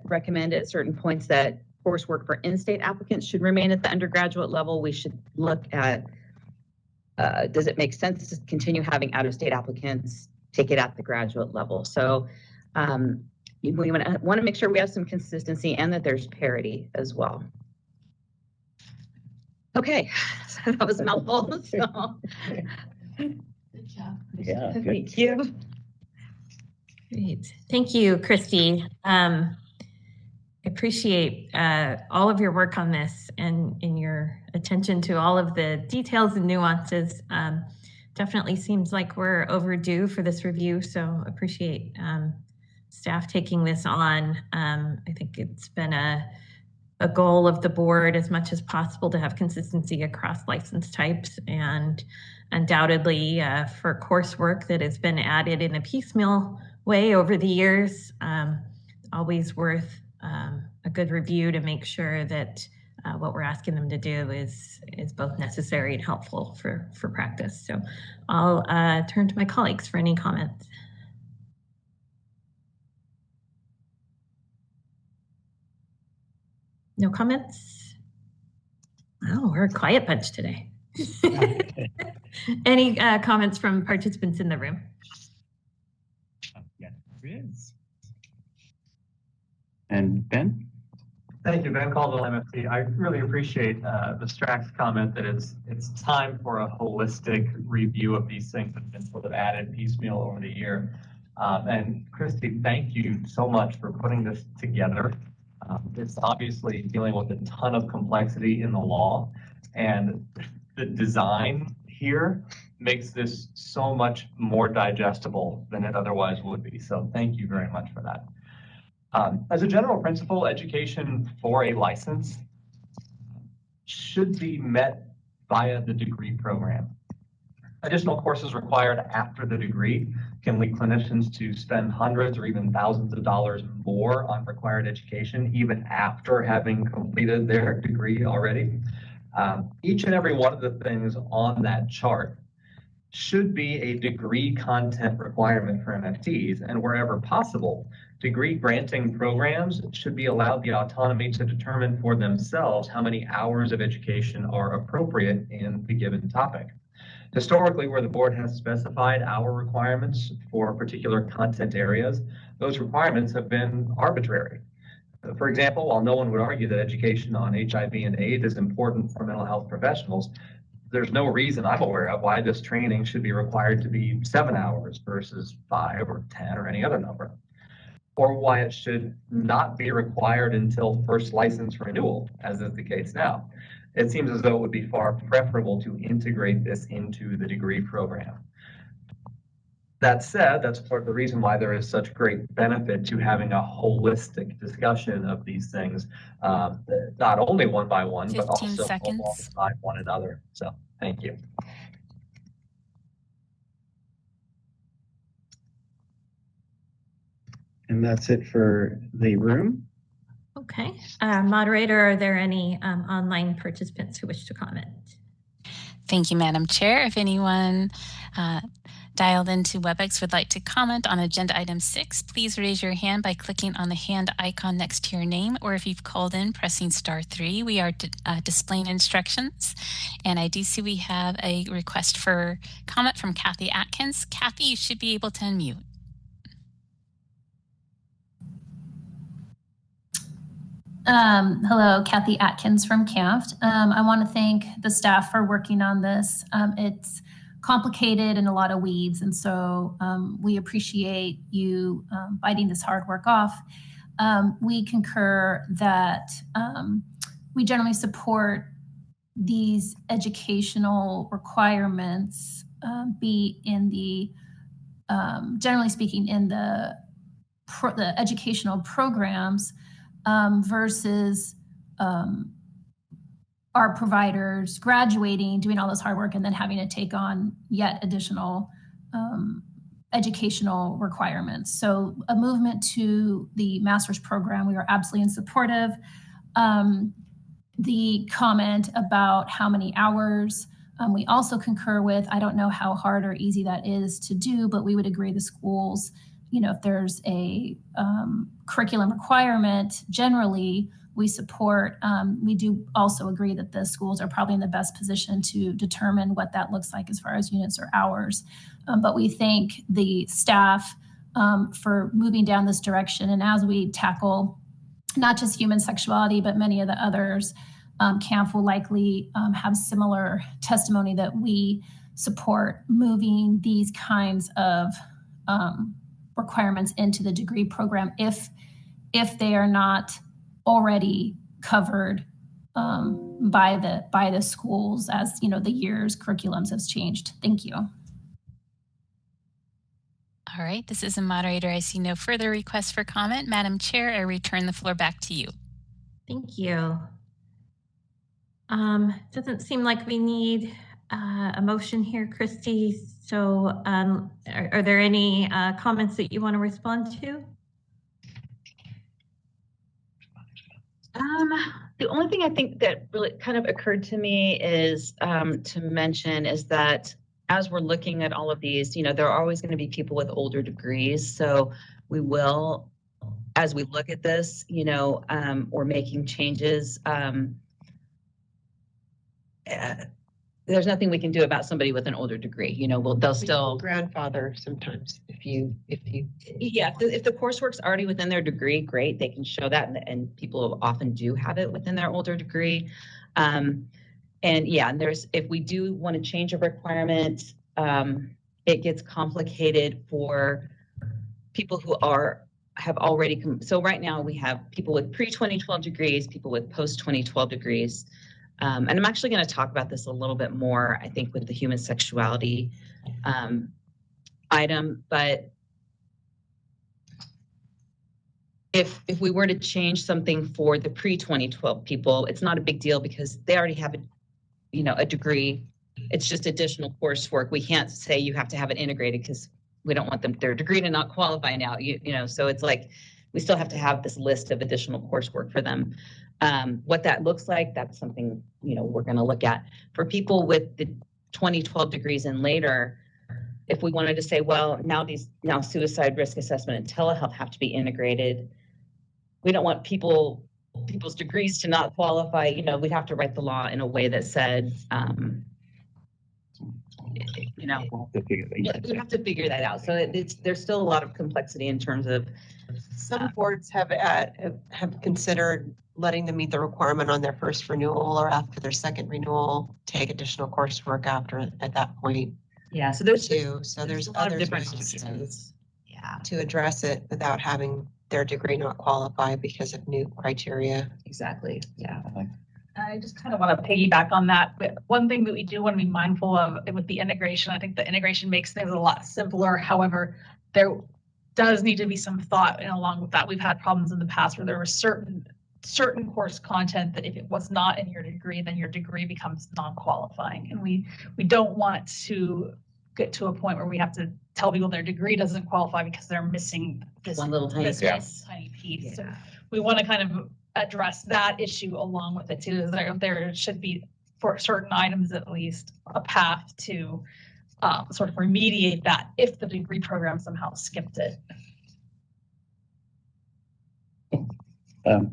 recommend at certain points that coursework for in-state applicants should remain at the undergraduate level, we should look at, does it make sense to continue having out-of-state applicants take it at the graduate level? So, we want to make sure we have some consistency and that there's parity as well. Okay, so that was a mouthful. So. Good job. Yeah. Good. Thank you. Great. Thank you, Christy. I appreciate all of your work on this and in your attention to all of the details and nuances. Definitely seems like we're overdue for this review, so appreciate staff taking this on. I think it's been a goal of the board as much as possible to have consistency across license types, and undoubtedly for coursework that has been added in a piecemeal way over the years, always worth a good review to make sure that what we're asking them to do is both necessary and helpful for practice. So I'll turn to my colleagues for any comments. No comments? Oh, we're a quiet bunch today. Any comments from participants in the room? Yeah, there is. And Ben? Thank you, Ben Caldwell, MFT. I really appreciate the Strack's comment that it's time for a holistic review of these things that have been sort of added piecemeal over the year. And Christy, thank you so much for putting this together. It's obviously dealing with a ton of complexity in the law, and the design here makes this so much more digestible than it otherwise would be. So thank you very much for that. As a general principle, education for a license should be met via the degree program. Additional courses required after the degree can lead clinicians to spend hundreds or even thousands of dollars more on required education, even after having completed their degree already. Each and every one of the things on that chart should be a degree content requirement for MFTs, and wherever possible, degree granting programs should be allowed the autonomy to determine for themselves how many hours of education are appropriate in the given topic. Historically, where the board has specified hour requirements for particular content areas, those requirements have been arbitrary. For example, while no one would argue that education on HIV and AIDS is important for mental health professionals, there's no reason I'm aware of why this training should be required to be 7 hours versus 5 or 10 or any other number, or why it should not be required until first license renewal, as is the case now. It seems as though it would be far preferable to integrate this into the degree program. That said, that's part of the reason why there is such great benefit to having a holistic discussion of these things, not only one by one, but also alongside one another. So thank you. And that's it for the room. Okay. Moderator, are there any online participants who wish to comment? Thank you, Madam Chair. If anyone dialed into WebEx would like to comment on agenda item 6, please raise your hand by clicking on the hand icon next to your name, or if you've called in, pressing *3. We are displaying instructions, and I do see we have a request for comment from Kathy Atkins. Kathy, you should be able to unmute. Hello, Kathy Atkins from CAFT. I want to thank the staff for working on this. It's complicated and a lot of weeds. And so we appreciate you biting this hard work off. We concur that we generally support these educational requirements be in the, generally speaking, in the educational programs versus our providers graduating, doing all this hard work, and then having to take on yet additional educational requirements. So a movement to the master's program, we are absolutely in support of. The comment about how many hours, we also concur with. I don't know how hard or easy that is to do, but we would agree the schools, if there's a curriculum requirement, generally we support. We do also agree that the schools are probably in the best position to determine what that looks like as far as units or hours. But we thank the staff for moving down this direction. And as we tackle not just human sexuality, but many of the others, CAMF will likely have similar testimony that we support moving these kinds of requirements into the degree program if they are not already covered by the schools as the year's curriculums has changed. Thank you. All right, this is a moderator. I see no further requests for comment. Madam Chair, I return the floor back to you. Thank you. Doesn't seem like we need a motion here, Christy. So are there any comments that you want to respond to? The only thing I think that really kind of occurred to me is to mention is that as we're looking at all of these, there are always going to be people with older degrees. So we will, as we look at this, or making changes, there's nothing we can do about somebody with an older degree. They'll still grandfather sometimes if the coursework's already within their degree, great, they can show that, and people often do have it within their older degree. And if we do want to change a requirement, it gets complicated for people who have already so right now we have people with pre-2012 degrees, people with post-2012 degrees. And I'm actually going to talk about this a little bit more, I think, with the human sexuality item. But if we were to change something for the pre-2012 people, it's not a big deal because they already have a degree. It's just additional coursework. We can't say you have to have it integrated because we don't want their degree to not qualify now. So it's like we still have to have this list of additional coursework for them. What that looks like, that's something, we're going to look at. For people with the 2012 degrees and later, if we wanted to say, well, now suicide risk assessment and telehealth have to be integrated, we don't want people's degrees to not qualify. We'd have to write the law in a way that said, we have to figure that out. So there's still a lot of complexity in terms of. Some boards have considered letting them meet the requirement on their first renewal or after their second renewal, take additional coursework at that point. Yeah, so there's there's a lot of different ways to address it without having their degree not qualify because of new criteria. Exactly. Yeah. I just kind of want to piggyback on that. But one thing that we do want to be mindful of with the integration, I think the integration makes things a lot simpler. However, there does need to be some thought, and along with that, we've had problems in the past where there were certain course content that if it was not in your degree, then your degree becomes non-qualifying. And we don't want to get to a point where we have to tell people their degree doesn't qualify because they're missing this one little tiny piece. Yeah. So we want to kind of address that issue along with it too. There should be, for certain items at least, a path to sort of remediate that if the degree program somehow skipped it.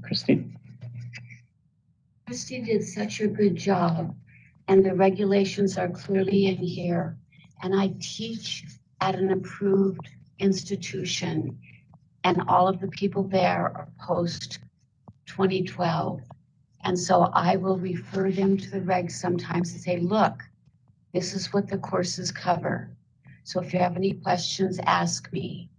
Christine did such a good job, and the regulations are clearly in here. And I teach at an approved institution, and all of the people there are post 2012. And so I will refer them to the regs sometimes and say, look, This is what the courses cover. So if you have any questions, ask me.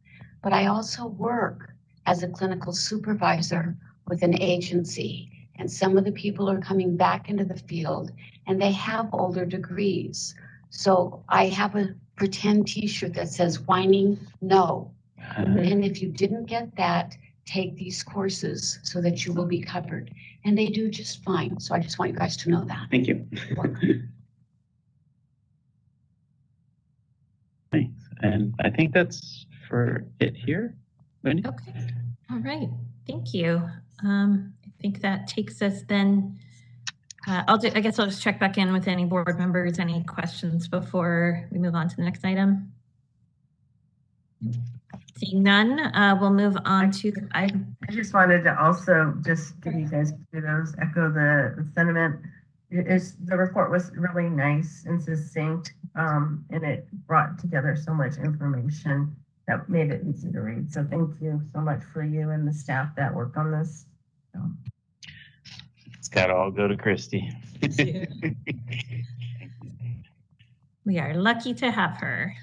But I also work as a clinical supervisor with an agency, and some of the people are coming back into the field and they have older degrees. So I have a pretend t-shirt that says whining no. And if you didn't get that, take these courses so that you will be covered. And they do just fine. So I just want you guys to know that. Thank you. Thanks. And I think that's for it here. Wendy? Okay. All right. Thank you. I think that takes us then. I guess I'll just check back in with any board members, any questions before we move on to the Seeing none, we'll move on to the item. I just wanted to also just give you guys kudos, echo the sentiment. The report was really nice and succinct, and it brought together so much information that made it easy to read. So thank you so much for you and the staff that worked on this. It's got to all go to Christy. We are lucky to have her.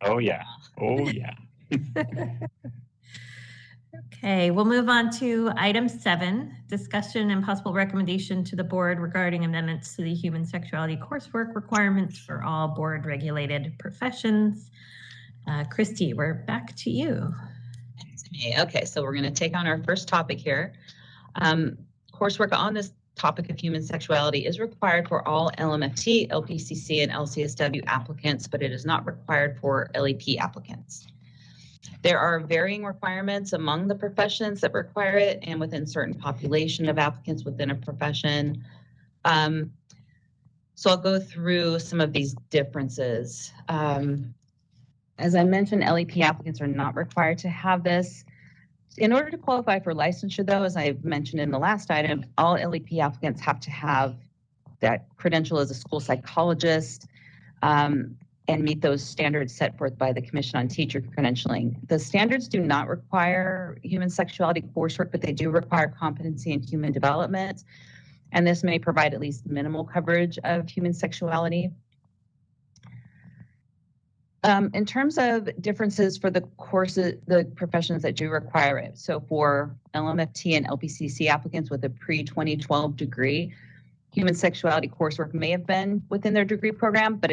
Oh, yeah. Oh, yeah. Okay, we'll move on to item 7, discussion and possible recommendation to the board regarding amendments to the human sexuality coursework requirements for all board regulated professions. Christy, we're back to you. Okay, so we're going to take on our first topic here. Coursework on this topic of human sexuality is required for all LMFT, LPCC, and LCSW applicants, but it is not required for LEP applicants. There are varying requirements among the professions that require it and within certain population of applicants within a profession. So I'll go through some of these differences. As I mentioned, LEP applicants are not required to have this. In order to qualify for licensure, though, as I mentioned in the last item, all LEP applicants have to have that credential as a school psychologist and meet those standards set forth by the Commission on Teacher Credentialing. The standards do not require human sexuality coursework, but they do require competency in human development. And this may provide at least minimal coverage of human sexuality. In terms of differences for the courses, the professions that do require it. So for LMFT and LPCC applicants with a pre-2012 degree, human sexuality coursework may have been within their degree program, but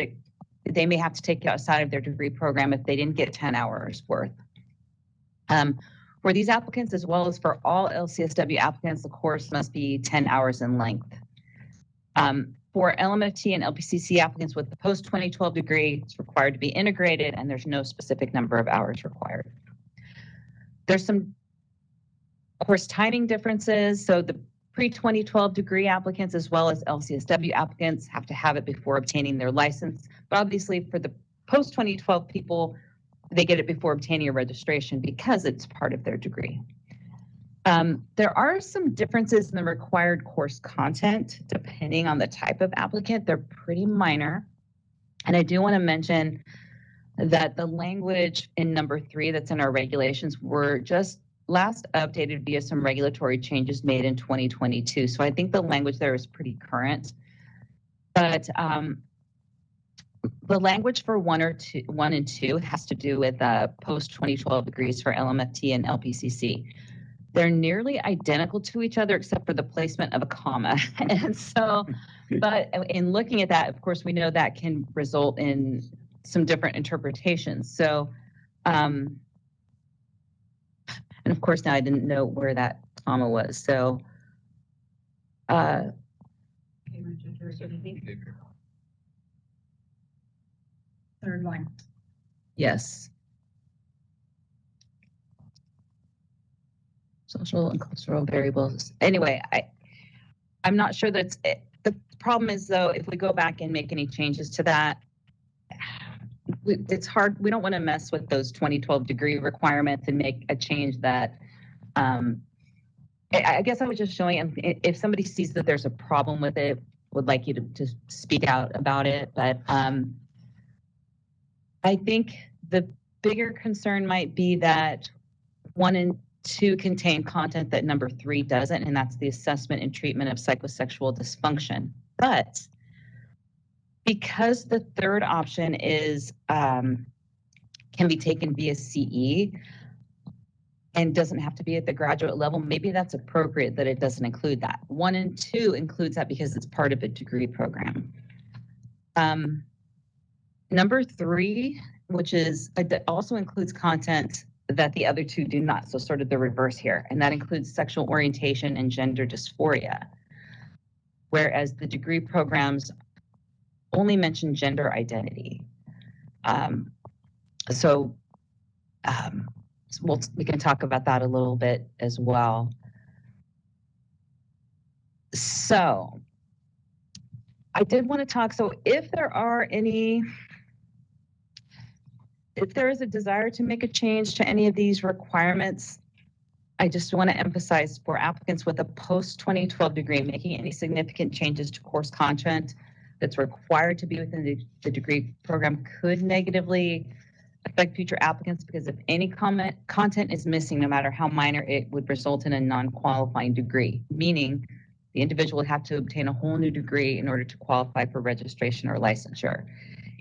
they may have to take it outside of their degree program if they didn't get 10 hours worth. For these applicants, as well as for all LCSW applicants, the course must be 10 hours in length. For LMFT and LPCC applicants with the post-2012 degree, it's required to be integrated and there's no specific number of hours required. There's some course timing differences. So the pre-2012 degree applicants as well as LCSW applicants have to have it before obtaining their license. But obviously for the post-2012 people, they get it before obtaining a registration because it's part of their degree. There are some differences in the required course content depending on the type of applicant. They're pretty minor. And I do want to mention that the language in number 3 that's in our regulations were just last updated via some regulatory changes made in 2022. So I think the language there is pretty current. But the language for 1 and 2 has to do with post-2012 degrees for LMFT and LPCC. They're nearly identical to each other except for the placement of a comma. And so, but in looking at that, of course, we know that can result in some different interpretations. So, and of course, now I didn't know where that comma was. So, third line. Yes. Social and cultural variables. Anyway, I'm not sure that's it. The problem is, though, if we go back and make any changes to that, it's hard. We don't want to mess with those 2012 degree requirements and make a change that, I guess I was just showing, if somebody sees that there's a problem with it, would like you to speak out about it. But I think the bigger concern might be that 1 and 2 contain content that number 3 doesn't, and that's the assessment and treatment of psychosexual dysfunction. But Because the third option is can be taken via CE and doesn't have to be at the graduate level, maybe that's appropriate that it doesn't include that. 1 and 2 includes that because it's part of a degree program. Number 3, which is also includes content that the other two do not, so sort of the reverse here, and that includes sexual orientation and gender dysphoria, whereas the degree programs only mention gender identity. We can talk about that a little bit as well. So I did want to talk, so if there is a desire to make a change to any of these requirements, I just want to emphasize for applicants with a post-2012 degree, making any significant changes to course content that's required to be within the degree program could negatively affect future applicants, because if any content is missing, no matter how minor, it would result in a non-qualifying degree, meaning the individual would have to obtain a whole new degree in order to qualify for registration or licensure.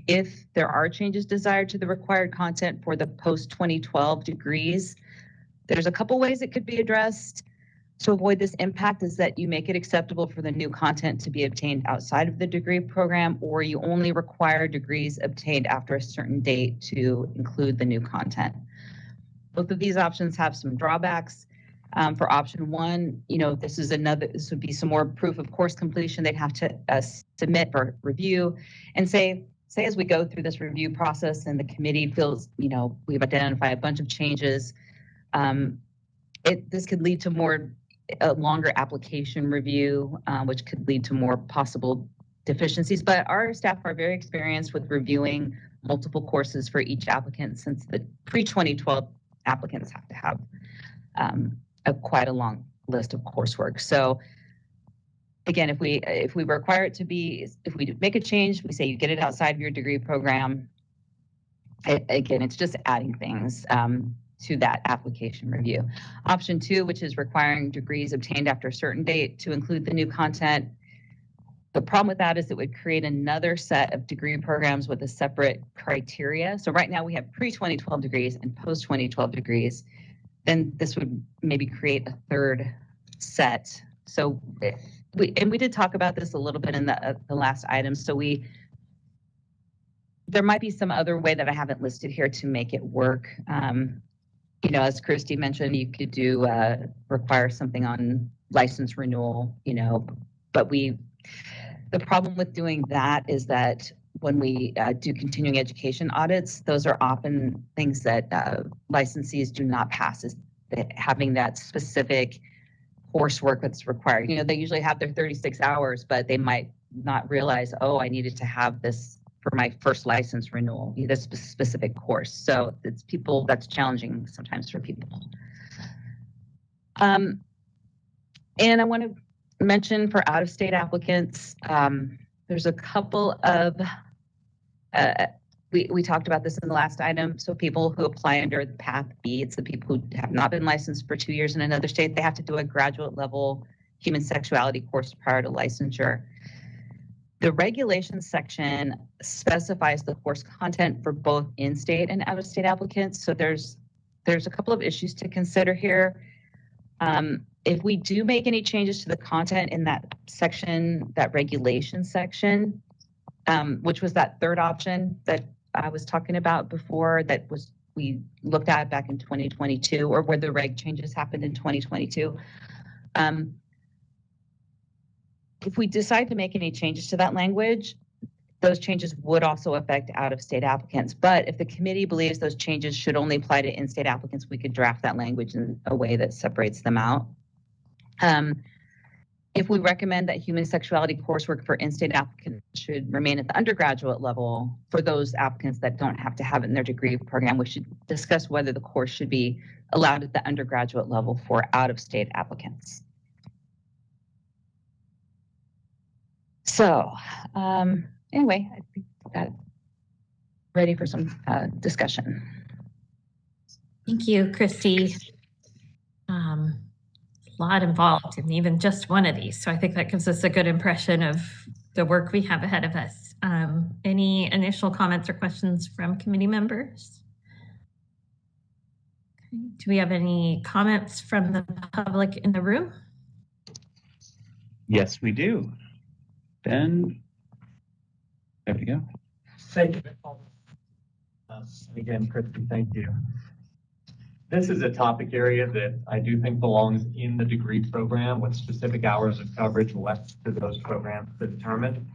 If there are changes desired to the required content for the post-2012 degrees, there's a couple ways it could be addressed to avoid this impact. Is that you make it acceptable for the new content to be obtained outside of the degree program, or you only require degrees obtained after a certain date to include the new content. Both of these options have some drawbacks. For option 1, this would be some more proof of course completion they'd have to submit for review, and say as we go through this review process and the committee feels, we've identified a bunch of changes, this could lead to a longer application review, which could lead to more possible deficiencies. But our staff are very experienced with reviewing multiple courses for each applicant, since the pre-2012 applicants have to have quite a long list of coursework. So again, if we require it to be, if we make a change, we say you get it outside of your degree program. Again, it's just adding things to that application review. Option 2, which is requiring degrees obtained after a certain date to include the new content. The problem with that is it would create another set of degree programs with a separate criteria. So right now we have pre-2012 degrees and post-2012 degrees. Then this would maybe create a third set. So we did talk about this a little bit in the last item. So there might be some other way that I haven't listed here to make it work. As Christy mentioned, you could require something on license renewal, but the problem with doing that is that when we do continuing education audits, those are often things that licensees do not pass, is having that specific coursework that's required. They usually have their 36 hours, but they might not realize, oh, I needed to have this for my first license renewal, this specific course. So that's challenging sometimes for people. And I want to mention for out-of-state applicants, there's a couple of, we talked about this in the last item. So people who apply under the Path B, it's the people who have not been licensed for 2 years in another state. They have to do a graduate level human sexuality course prior to licensure. The regulations section specifies the course content for both in-state and out-of-state applicants. So there's a couple of issues to consider here. If we do make any changes to the content in that section, that regulation section, which was that third option that I was talking about before, we looked at back in 2022, or where the reg changes happened in 2022. If we decide to make any changes to that language, those changes would also affect out-of-state applicants. But if the committee believes those changes should only apply to in-state applicants, we could draft that language in a way that separates them out. If we recommend that human sexuality coursework for in-state applicants should remain at the undergraduate level, for those applicants that don't have to have it in their degree program, we should discuss whether the course should be allowed at the undergraduate level for out-of-state applicants. So anyway, I think that's ready for some discussion. Thank you, Christy. A lot involved in even just one of these. So I think that gives us a good impression of the work we have ahead of us. Any initial comments or questions from committee members? Okay. Do we have any comments from the public in the room? Yes, we do. Ben, there we go. Thank you. Again, Christy, thank you. This is a topic area that I do think belongs in the degree program with specific hours of coverage left to those programs to determine.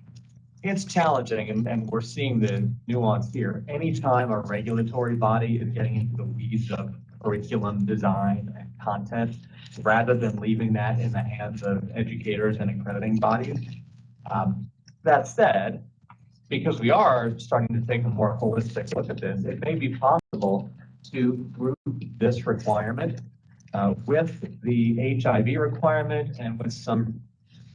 It's challenging, and we're seeing the nuance here. Anytime a regulatory body is getting into the weeds of curriculum design and content, rather than leaving that in the hands of educators and accrediting bodies. That said, because we are starting to take a more holistic look at this, it may be possible to group this requirement with the HIV requirement and with some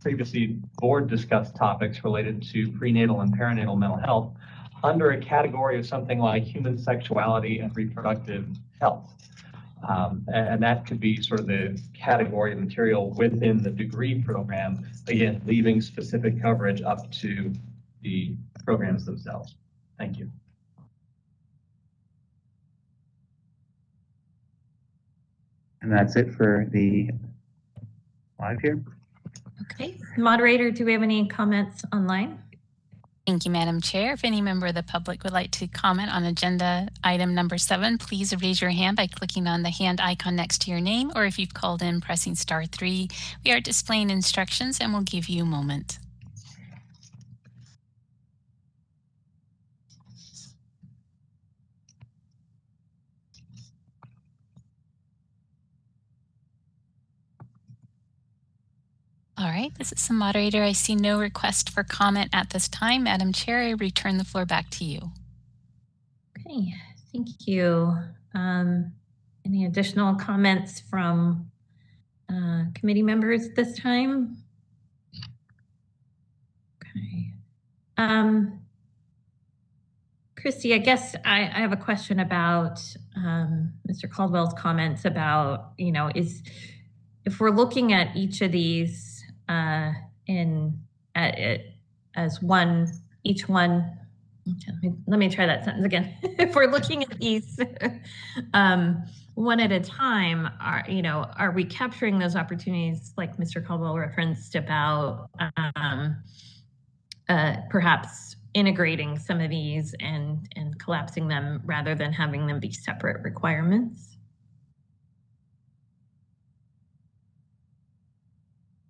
previously board discussed topics related to prenatal and perinatal mental health under a category of something like human sexuality and reproductive health. And that could be sort of the category of material within the degree program, again, leaving specific coverage up to the programs themselves. Thank you. And that's it for the live here. Okay. Moderator, do we have any comments online? Thank you, Madam Chair. If any member of the public would like to comment on agenda item number 7, please raise your hand by clicking on the hand icon next to your name, or if you've called in, pressing *3. We are displaying instructions and we'll give you a moment. All right, this is the moderator. I see no request for comment at this time. Madam Chair, I return the floor back to you. Okay, thank you. Any additional comments from committee members this time? Okay. Christy, I guess I have a question about Mr. Caldwell's comments about, if we're looking at each of these as one, each one. Okay, let me try that sentence again. If we're looking at these one at a time, are we capturing those opportunities like Mr. Caldwell referenced about perhaps integrating some of these and collapsing them rather than having them be separate requirements?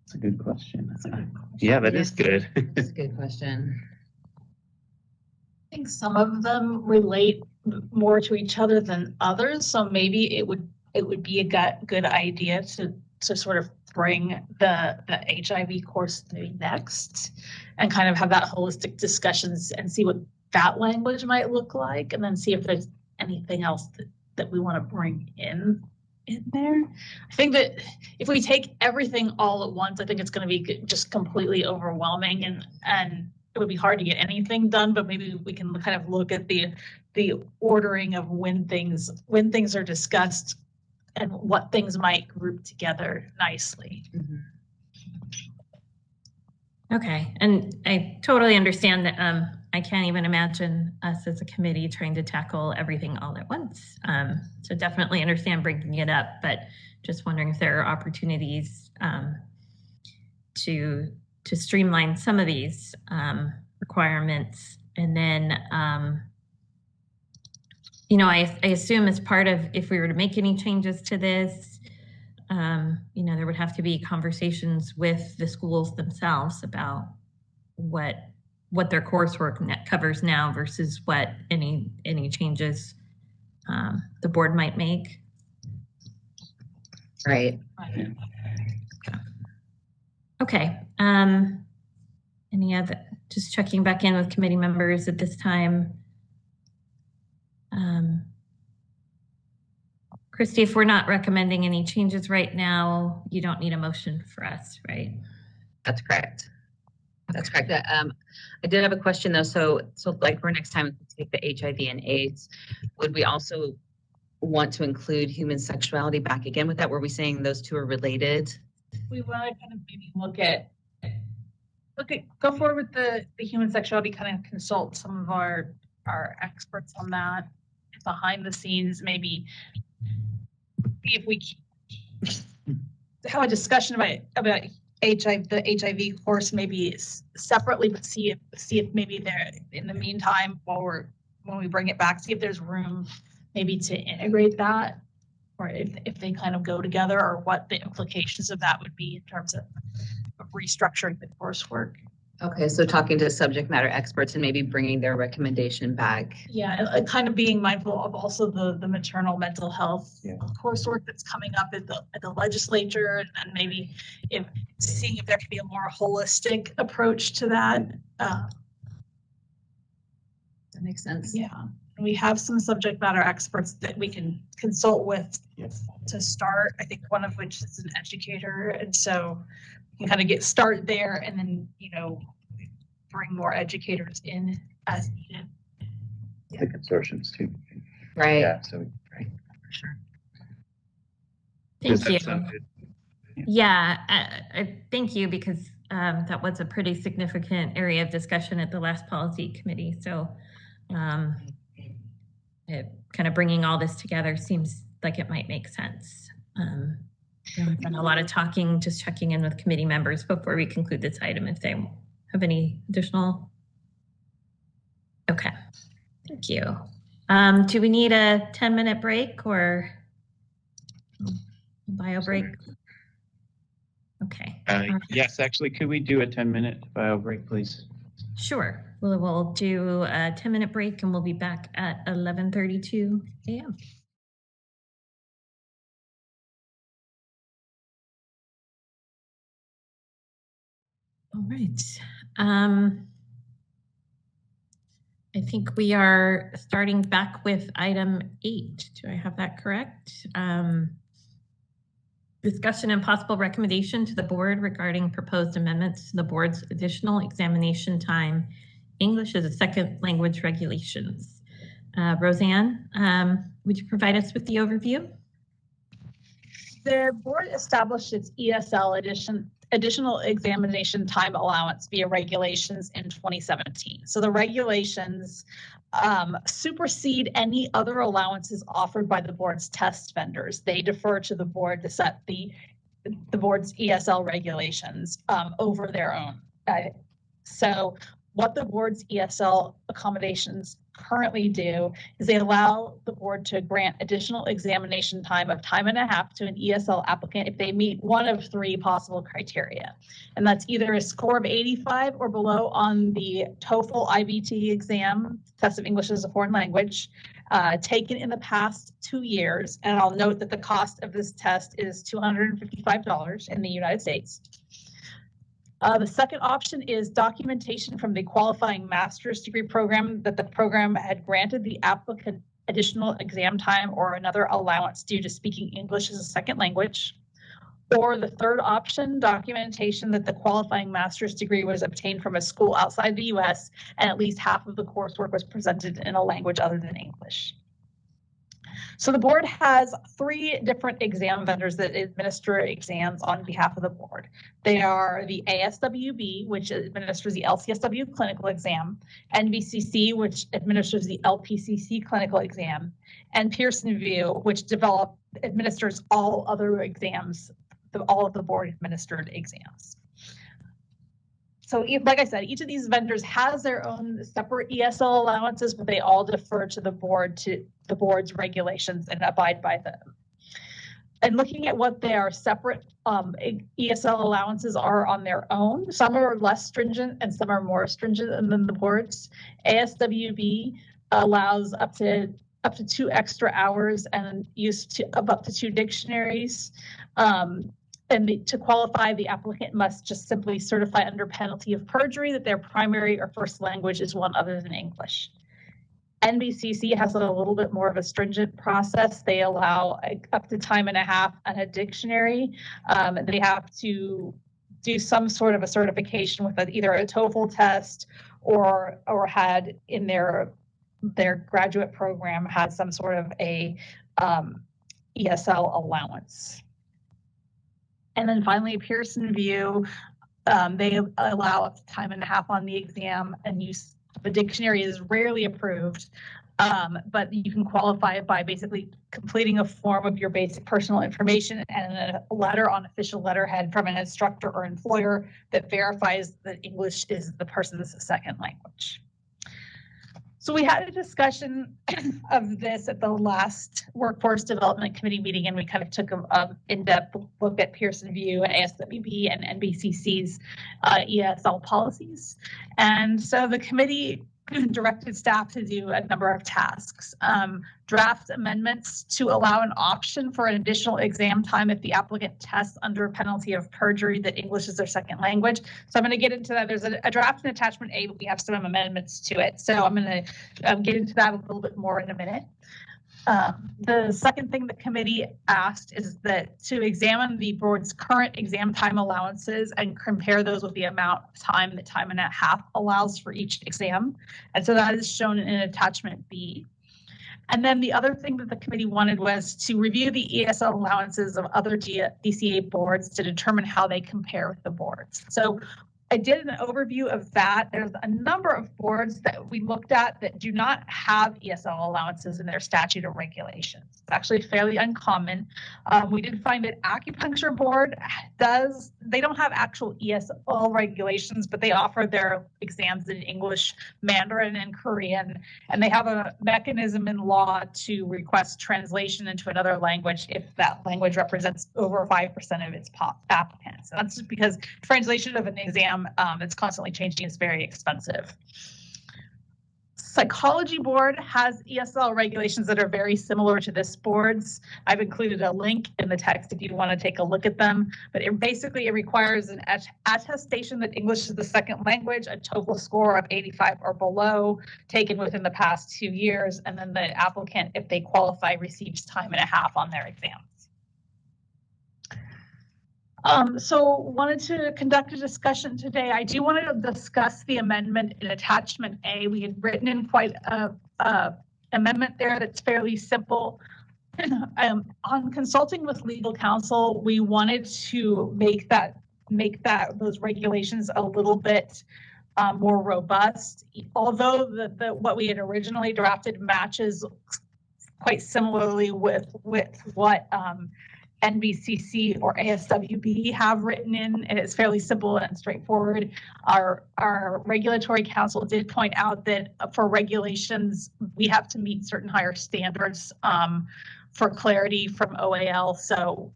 That's a good question. Yeah, that is good. That's a good question. I think some of them relate more to each other than others, so maybe it would be a good idea to sort of bring the HIV course through next and kind of have that holistic discussions and see what that language might look like, and then see if there's anything else that we want to bring in there. I think that if we take everything all at once, I think it's going to be just completely overwhelming, and it would be hard to get anything done. But maybe we can kind of look at the ordering of when things are discussed and what things might group together nicely. Mm-hmm. Okay, and I totally understand that. I can't even imagine us as a committee trying to tackle everything all at once. So definitely understand bringing it up, but just wondering if there are opportunities to streamline some of these requirements. And then, I assume as part of, if we were to make any changes to this, there would have to be conversations with the schools themselves about what their coursework covers now versus what any changes the board might make. Right. Okay. Any other, just checking back in with committee members at this time. Christy, if we're not recommending any changes right now, you don't need a motion for us, right? That's correct. That's correct. I did have a question though. So like for next time, we take the HIV and AIDS, would we also want to include human sexuality back again with that? Were we saying those two are related? We want to kind of maybe look at Okay, go forward with the human sexuality, kind of consult some of our experts on that behind the scenes, maybe see if we have a discussion about HIV, the HIV course, maybe separately, but see if maybe there in the meantime, when we bring it back, see if there's room maybe to integrate that, or if they kind of go together, or what the implications of that would be in terms of restructuring the coursework. Okay, so talking to subject matter experts and maybe bringing their recommendation back. Yeah, and kind of being mindful of also the maternal mental health coursework that's coming up at the legislature, and maybe seeing if there could be a more holistic approach to that. That makes sense. Yeah, and we have some subject matter experts that we can consult with to start. I think one of which is an educator, and so we can kind of start there, and then bring more educators in as needed. The consortiums too. Right. Yeah. So right. For sure. Thank Does you. that sound good? Yeah, I thank you, because that was a pretty significant area of discussion at the last policy committee. So it kind of bringing all this together seems like it might make sense. We've done a lot of talking, just checking in with committee members before we conclude this item if they have any additional. Okay, thank you. Do we need a 10-minute break or bio break? Okay. Yes, actually, could we do a 10-minute bio break, please? Sure. We'll do a 10-minute break, and we'll be back at 11:32 a.m. All right. I think we are starting back with item 8. Do I have that correct? Discussion and possible recommendation to the board regarding proposed amendments to the board's additional examination time, English as a second language regulations. Roseanne, would you provide us with the overview? The board established its ESL additional examination time allowance via regulations in 2017. So the regulations supersede any other allowances offered by the board's test vendors. They defer to the board to set the board's ESL regulations over their own. So what the board's ESL accommodations currently do is they allow the board to grant additional examination time of time and a half to an ESL applicant if they meet one of 3 possible criteria. And that's either a score of 85 or below on the TOEFL IBT exam, test of English as a foreign language, taken in the past 2 years. And I'll note that the cost of this test is $255 in the United States. The second option is documentation from the qualifying master's degree program that the program had granted the applicant additional exam time or another allowance due to speaking English as a second language. Or the third option, documentation that the qualifying master's degree was obtained from a school outside the US and at least half of the coursework was presented in a language other than English. So the board has 3 different exam vendors that administer exams on behalf of the board. They are the ASWB, which administers the LCSW clinical exam, NVCC, which administers the LPCC clinical exam, and Pearson VUE, which administers all other exams, all of the board administered exams. So like I said, each of these vendors has their own separate ESL allowances, but they all defer to the board's regulations and abide by them. And looking at what their separate ESL allowances are on their own, some are less stringent and some are more stringent than the board's. ASWB allows up to 2 extra hours and use of up to 2 dictionaries. And to qualify, the applicant must just simply certify under penalty of perjury that their primary or first language is one other than English. NVCC has a little bit more of a stringent process. They allow up to time and a half and a dictionary. They have to do some sort of a certification with either a TOEFL test or had in their graduate program had some sort of a ESL allowance. And then finally, Pearson VUE They allow up to time and a half on the exam, and use of a dictionary is rarely approved. But you can qualify it by basically completing a form of your basic personal information and a letter on official letterhead from an instructor or employer that verifies that English is the person's second language. So we had a discussion of this at the last Workforce Development Committee meeting, and we kind of took an in-depth look at Pearson VUE and ASWB and NBCC's ESL policies. And so the committee directed staff to do a number of tasks. Draft amendments to allow an option for an additional exam time if the applicant tests under penalty of perjury that English is their second language. So I'm going to get into that. There's a draft in attachment A, but we have some amendments to it. So I'm going to get into that a little bit more in a minute. The second thing the committee asked is that to examine the board's current exam time allowances and compare those with the amount of time that time and a half allows for each exam. And so that is shown in attachment B. And then the other thing that the committee wanted was to review the ESL allowances of other DCA boards to determine how they compare with the boards. So I did an overview of that. There's a number of boards that we looked at that do not have ESL allowances in their statute or regulations. It's actually fairly uncommon. We did find that Acupuncture Board does, they don't have actual ESL regulations, but they offer their exams in English, Mandarin, and Korean, and they have a mechanism in law to request translation into another language if that language represents over 5% of its applicants. And that's just because translation of an exam it's constantly changing. It's very expensive. Psychology Board has ESL regulations that are very similar to this board's. I've included a link in the text if you want to take a look at them. But it requires an attestation that English is the second language, a TOEFL score of 85 or below, taken within the past 2 years, and then the applicant, if they qualify, receives time and a half on their exams. So wanted to conduct a discussion today. I do want to discuss the amendment in attachment A. We had written in quite a amendment there that's fairly simple. On consulting with legal counsel, we wanted to make those regulations a little bit more robust. Although what we had originally drafted matches quite similarly with what NBCC or ASWB have written in, and it's fairly simple and straightforward. Our regulatory counsel did point out that for regulations, we have to meet certain higher standards for clarity from OAL. So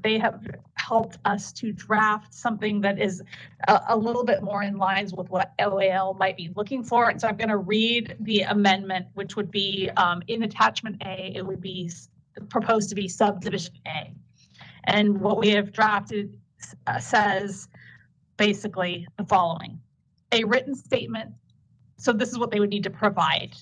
they have helped us to draft something that is a little bit more in lines with what OAL might be looking for. And so I'm going to read the amendment, which would be in attachment A. It would be proposed to be subdivision A. And what we have drafted says basically the following: a written statement. So this is what they would need to provide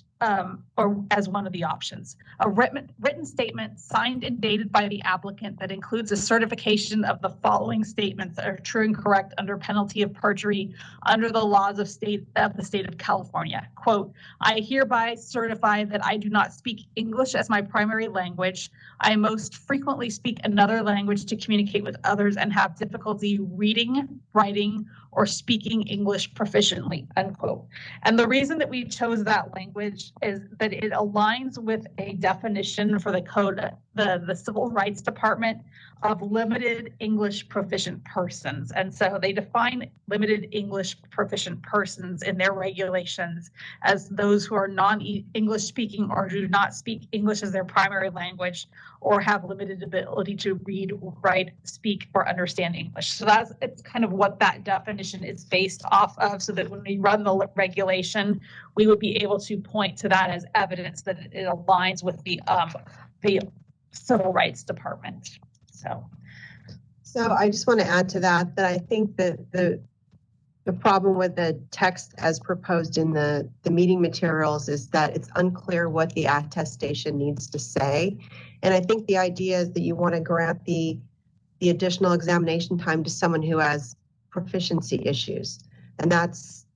or as one of the options. A written statement signed and dated by the applicant that includes a certification of the following statements that are true and correct under penalty of perjury under the laws of the state of California. Quote, I hereby certify that I do not speak English as my primary language. I most frequently speak another language to communicate with others and have difficulty reading, writing, or speaking English proficiently, unquote. And the reason that we chose that language is that it aligns with a definition for the code, the Civil Rights Department, of limited English proficient persons. And so they define limited English proficient persons in their regulations as those who are non-English speaking or do not speak English as their primary language or have limited ability to read, write, speak, or understand English. So it's kind of what that definition is based off of, so that when we run the regulation, we would be able to point to that as evidence that it aligns with the Civil Rights Department. So I just want to add to that I think that the problem with the text as proposed in the meeting materials is that it's unclear what the attestation needs to say. And I think the idea is that you want to grant the additional examination time to someone who has proficiency issues. And that's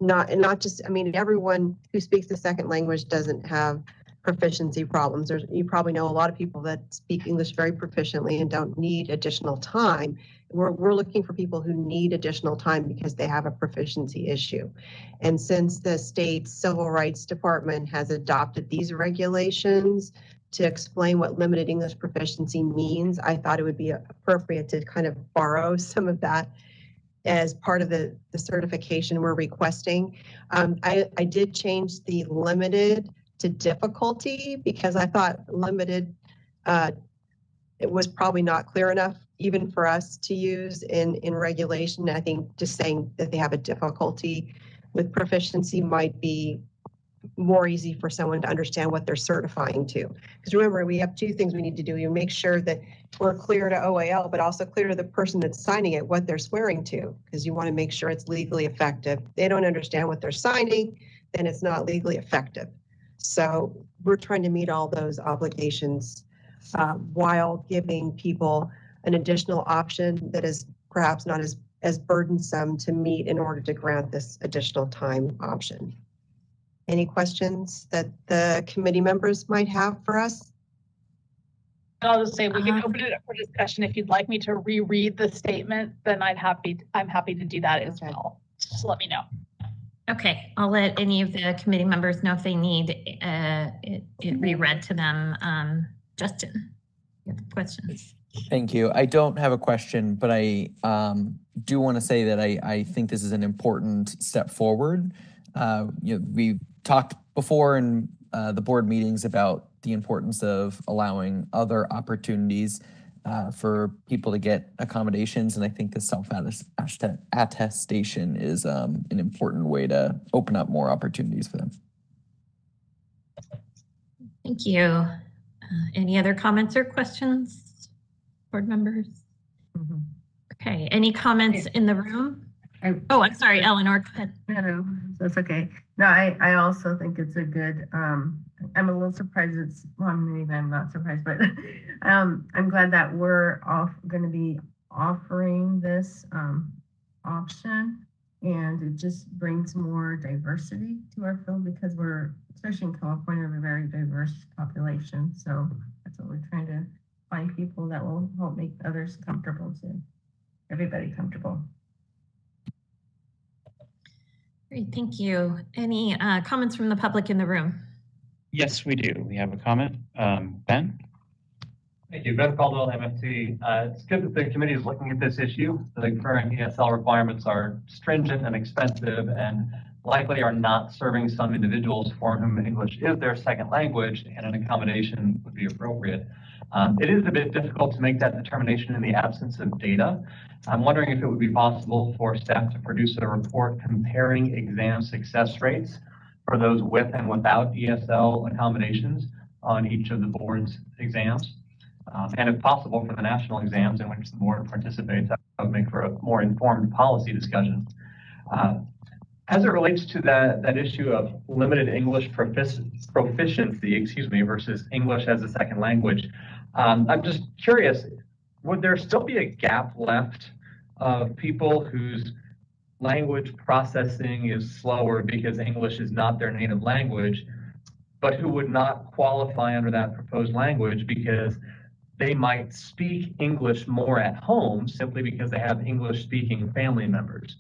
not just, I mean, everyone who speaks the second language doesn't have proficiency problems. You probably know a lot of people that speak English very proficiently and don't need additional time. We're looking for people who need additional time because they have a proficiency issue. And since the state civil rights department has adopted these regulations to explain what limited English proficiency means, I thought it would be appropriate to kind of borrow some of that as part of the certification we're requesting. I did change the limited to difficulty because I thought limited, it was probably not clear enough even for us to use in regulation. I think just saying that they have a difficulty with proficiency might be more easy for someone to understand what they're certifying to. Because remember, we have two things we need to do. You make sure that we're clear to OAL, but also clear to the person that's signing it what they're swearing to, because you want to make sure it's legally effective. If they don't understand what they're signing, then it's not legally effective. So we're trying to meet all those obligations while giving people an additional option that is perhaps not as burdensome to meet in order to grant this additional time option. Any questions that the committee members might have for us? I'll just say we can open it up for discussion. If you'd like me to reread the statement, then I'm happy to do that as well. Just let me know. Okay, I'll let any of the committee members know if they need it reread to them. Justin, you have questions? Thank you. I don't have a question, but I do want to say that I think this is an important step forward. We talked before in the board meetings about the importance of allowing other opportunities for people to get accommodations. And I think the self-attestation is an important way to open up more opportunities for them. Thank you. Any other comments or questions, board members? Okay, any comments in the room? I'm sorry, Eleanor, go ahead. No, that's okay. No, I also think it's a good, I'm a little surprised maybe I'm not surprised, but I'm glad that we're going to be offering this option, and it just brings more diversity to our field because especially in California, we're a very diverse population. So that's what we're trying to find, people that will help make others comfortable too. Everybody comfortable. Great, thank you. Any comments from the public in the room? Yes, we do. We have a comment. Ben? Thank you. Ben Caldwell, MFT. It's good that the committee is looking at this issue. The current ESL requirements are stringent and expensive and likely are not serving some individuals for whom English is their second language, and an accommodation would be appropriate. It is a bit difficult to make that determination in the absence of data. I'm wondering if it would be possible for staff to produce a report comparing exam success rates for those with and without ESL accommodations on each of the board's exams. And if possible, for the national exams in which the board participates, that would make for a more informed policy discussion. As it relates to that issue of limited English proficiency, versus English as a second language, I'm just curious, would there still be a gap left of people whose language processing is slower because English is not their native language, but who would not qualify under that proposed language because they might speak English more at home simply because they have English-speaking family members?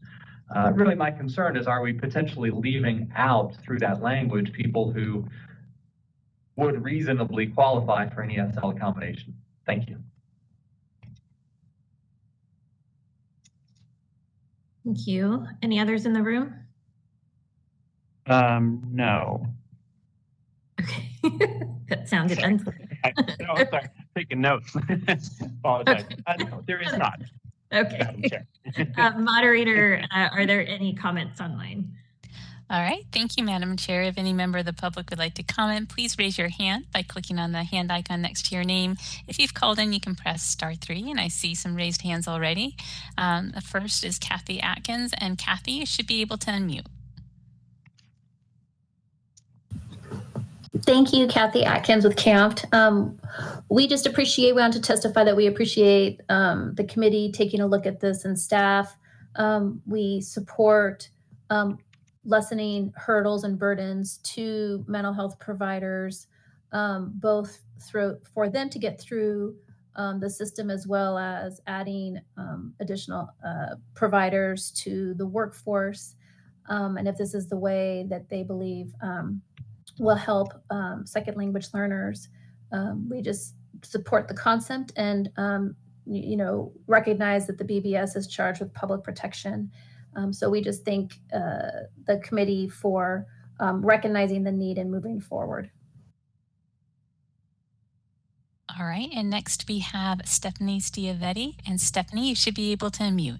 Really, my concern is, are we potentially leaving out through that language people who would reasonably qualify for an ESL accommodation? Thank you. Thank you. Any others in the room? No. Okay, that sounded unclear. No, I'm sorry, taking notes. Apologize. No, there is not. Okay. Moderator, are there any comments online? All right, thank you, Madam Chair. If any member of the public would like to comment, please raise your hand by clicking on the hand icon next to your name. If you've called in, you can press *3, and I see some raised hands already. The first is Kathy Atkins, and Kathy, you should be able to unmute. Thank you, Kathy Atkins with CAMPT. We want to testify that we appreciate the committee taking a look at this, and staff. We support lessening hurdles and burdens to mental health providers both for them to get through the system, as well as adding additional providers to the workforce. And if this is the way that they believe will help second language learners, we just support the concept and recognize that the BBS is charged with public protection. So we just thank the committee for recognizing the need and moving forward. All right, and next we have Stephanie Stiavetti. And Stephanie, you should be able to unmute.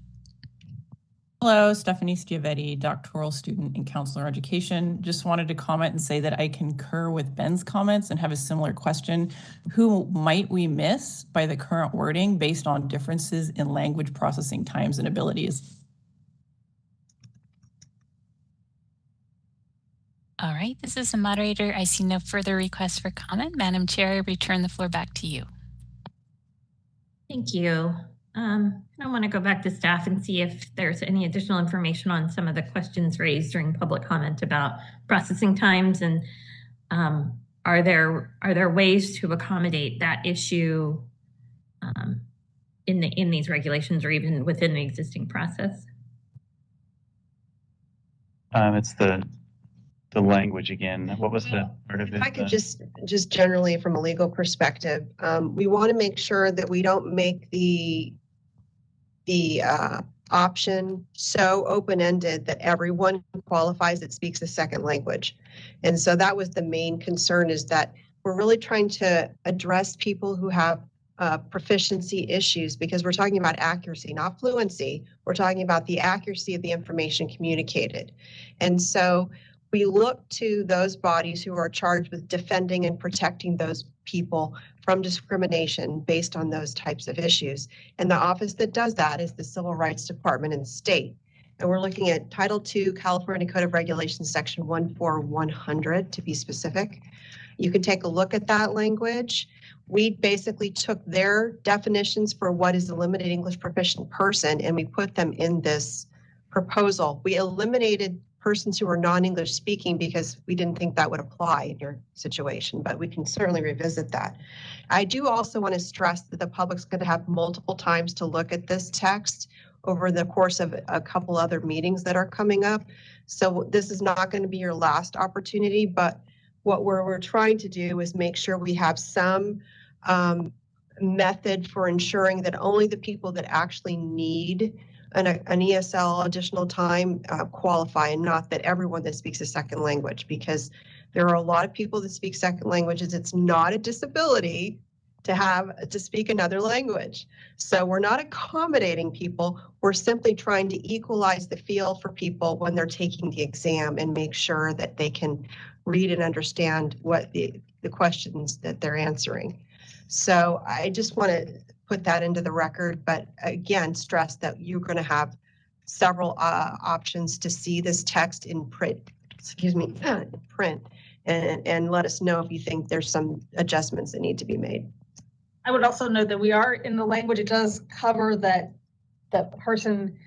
Hello, Stephanie Stiavetti, doctoral student in counselor education. Just wanted to comment and say that I concur with Ben's comments and have a similar question. Who might we miss by the current wording based on differences in language processing times and abilities? All right, this is the moderator. I see no further requests for comment. Madam Chair, I return the floor back to you. Thank you. I want to go back to staff and see if there's any additional information on some of the questions raised during public comment about processing times, and are there ways to accommodate that issue in these regulations or even within the existing process? It's the language again. What was the part of it? If I could just generally from a legal perspective, we want to make sure that we don't make the option so open-ended that everyone qualifies that speaks a second language. And so that was the main concern, is that we're really trying to address people who have proficiency issues, because we're talking about accuracy, not fluency. We're talking about the accuracy of the information communicated. And so we look to those bodies who are charged with defending and protecting those people from discrimination based on those types of issues. And the office that does that is the Civil Rights Department in the state. And we're looking at Title II, California Code of Regulations, Section 14100 to be specific. You can take a look at that language. We basically took their definitions for what is a limited English proficient person, and we put them in this proposal. We eliminated persons who are non-English speaking because we didn't think that would apply in your situation, but we can certainly revisit that. I do also want to stress that the public's going to have multiple times to look at this text over the course of a couple other meetings that are coming up. So this is not going to be your last opportunity, but what we're trying to do is make sure we have some method for ensuring that only the people that actually need an ESL additional time qualify, and not that everyone that speaks a second language, because there are a lot of people that speak second languages. It's not a disability to speak another language. So we're not accommodating people. We're simply trying to equalize the field for people when they're taking the exam and make sure that they can read and understand what the questions that they're answering. So I just want to put that into the record, but again, stress that you're going to have several options to see this text in print, and let us know if you think there's some adjustments that need to be made. I would also note that we are in the language, it does cover that the person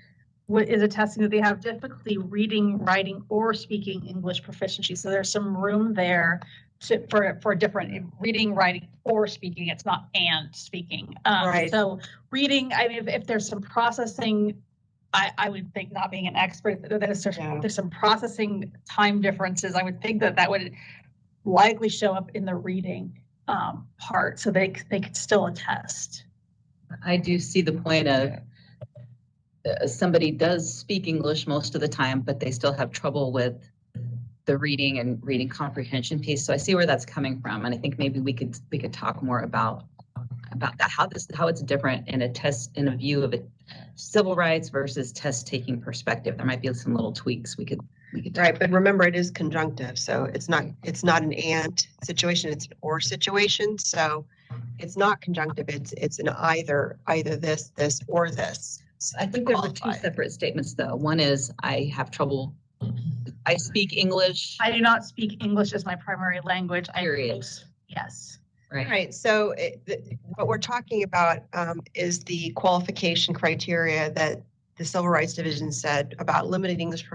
is attesting that they have difficulty reading, writing, or speaking English proficiency. So there's some room there for different reading, writing, or speaking. It's not and speaking. Right. So reading, I mean, if there's some processing, I would think, not being an expert, that there's some processing time differences. I would think that would likely show up in the reading part, so they could still attest. I do see the point of somebody does speak English most of the time, but they still have trouble with the reading and reading comprehension piece. So I see where that's coming from, and I think maybe we could talk more about that, how it's different in a view of a civil rights versus test taking perspective. There might be some little tweaks we could Right, but remember, it is conjunctive, so it's not an and situation, it's an or situation. So it's not conjunctive, it's an either this, or this. I think there were two separate statements though. One is I have trouble, I speak English. I do not speak English as my primary language. Period. Yes. Right. So what we're talking about is the qualification criteria that the Civil Rights Division said about limited English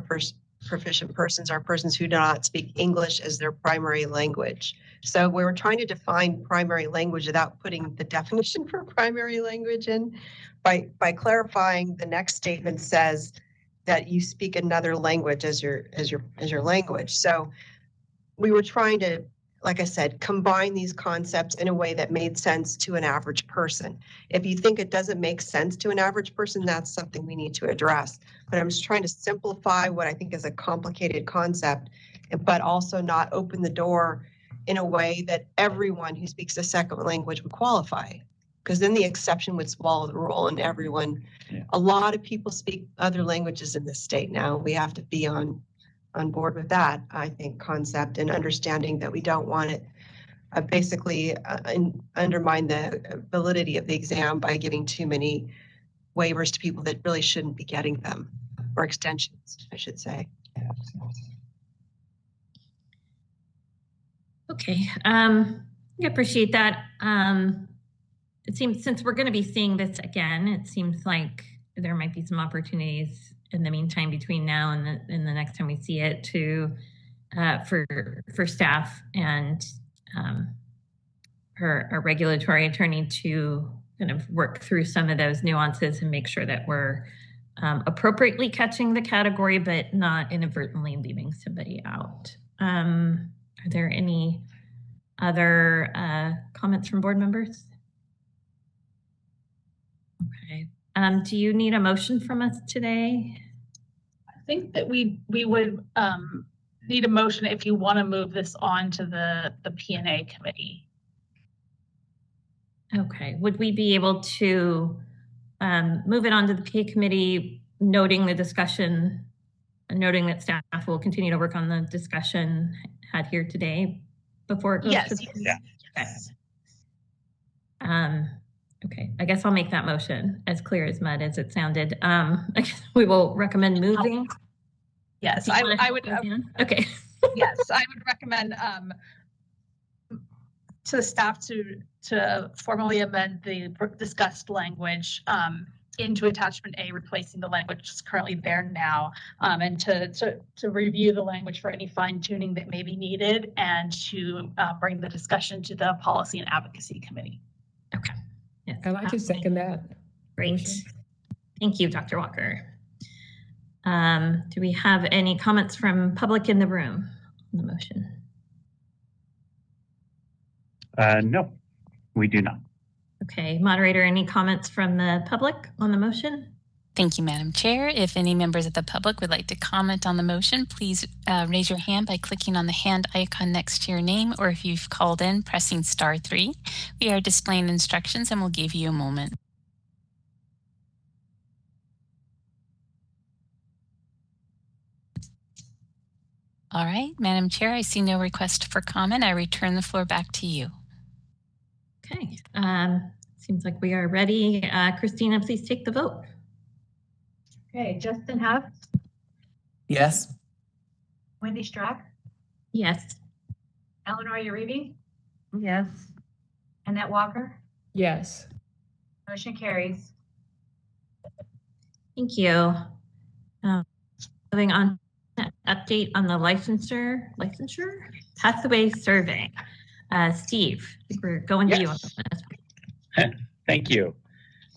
proficient persons are persons who do not speak English as their primary language. So we were trying to define primary language without putting the definition for primary language in. By clarifying, the next statement says that you speak another language as your language. So we were trying to, like I said, combine these concepts in a way that made sense to an average person. If you think it doesn't make sense to an average person, that's something we need to address. But I'm just trying to simplify what I think is a complicated concept, but also not open the door in a way that everyone who speaks a second language would qualify. Because then the exception would swallow the rule, and everyone, a lot of people speak other languages in this state now. We have to be on board with that, I think, concept, and understanding that we don't want it basically undermine the validity of the exam by giving too many waivers to people that really shouldn't be getting them, or extensions, I should say. Okay, I appreciate that. It seems, since we're going to be seeing this again, it seems like there might be some opportunities in the meantime between now and the next time we see it to for staff and our regulatory attorney to kind of work through some of those nuances and make sure that we're appropriately catching the category, but not inadvertently leaving somebody out. Are there any other comments from board members? Okay. Do you need a motion from us today? I think that we would need a motion if you want to move this on to the P&A committee. Okay. Would we be able to move it on to the PA committee, noting the discussion, noting that staff will continue to work on the discussion had here today before it goes to the Yes. Okay. Okay, I guess I'll make that motion as clear as mud as it sounded. I guess we will recommend moving. Yes, I would. Okay. Yes, I would recommend to the staff to formally amend the discussed language into attachment A, replacing the language that's currently there now, and to review the language for any fine tuning that may be needed, and to bring the discussion to the policy and advocacy committee. Okay. Yes. I'd like to second that. Great. Motion. Thank you, Dr. Walker. Do we have any comments from public in the room on the motion? No, we do not. Okay, moderator, any comments from the public on the motion? Thank you, Madam Chair. If any members of the public would like to comment on the motion, please raise your hand by clicking on the hand icon next to your name, or if you've called in, pressing *3. We are displaying instructions and we'll give you a moment. All right, Madam Chair, I see no request for comment. I return the floor back to you. Okay, seems like we are ready. Christina, please take the vote. Okay, Justin Huff, Yes. Wendy Strack, Yes. Eleanor Uribe, Yes. Annette Walker, Yes. motion carries. Thank you. Moving on, update on the licensure pathway survey. Steve, I think we're going to you on this. Thank you.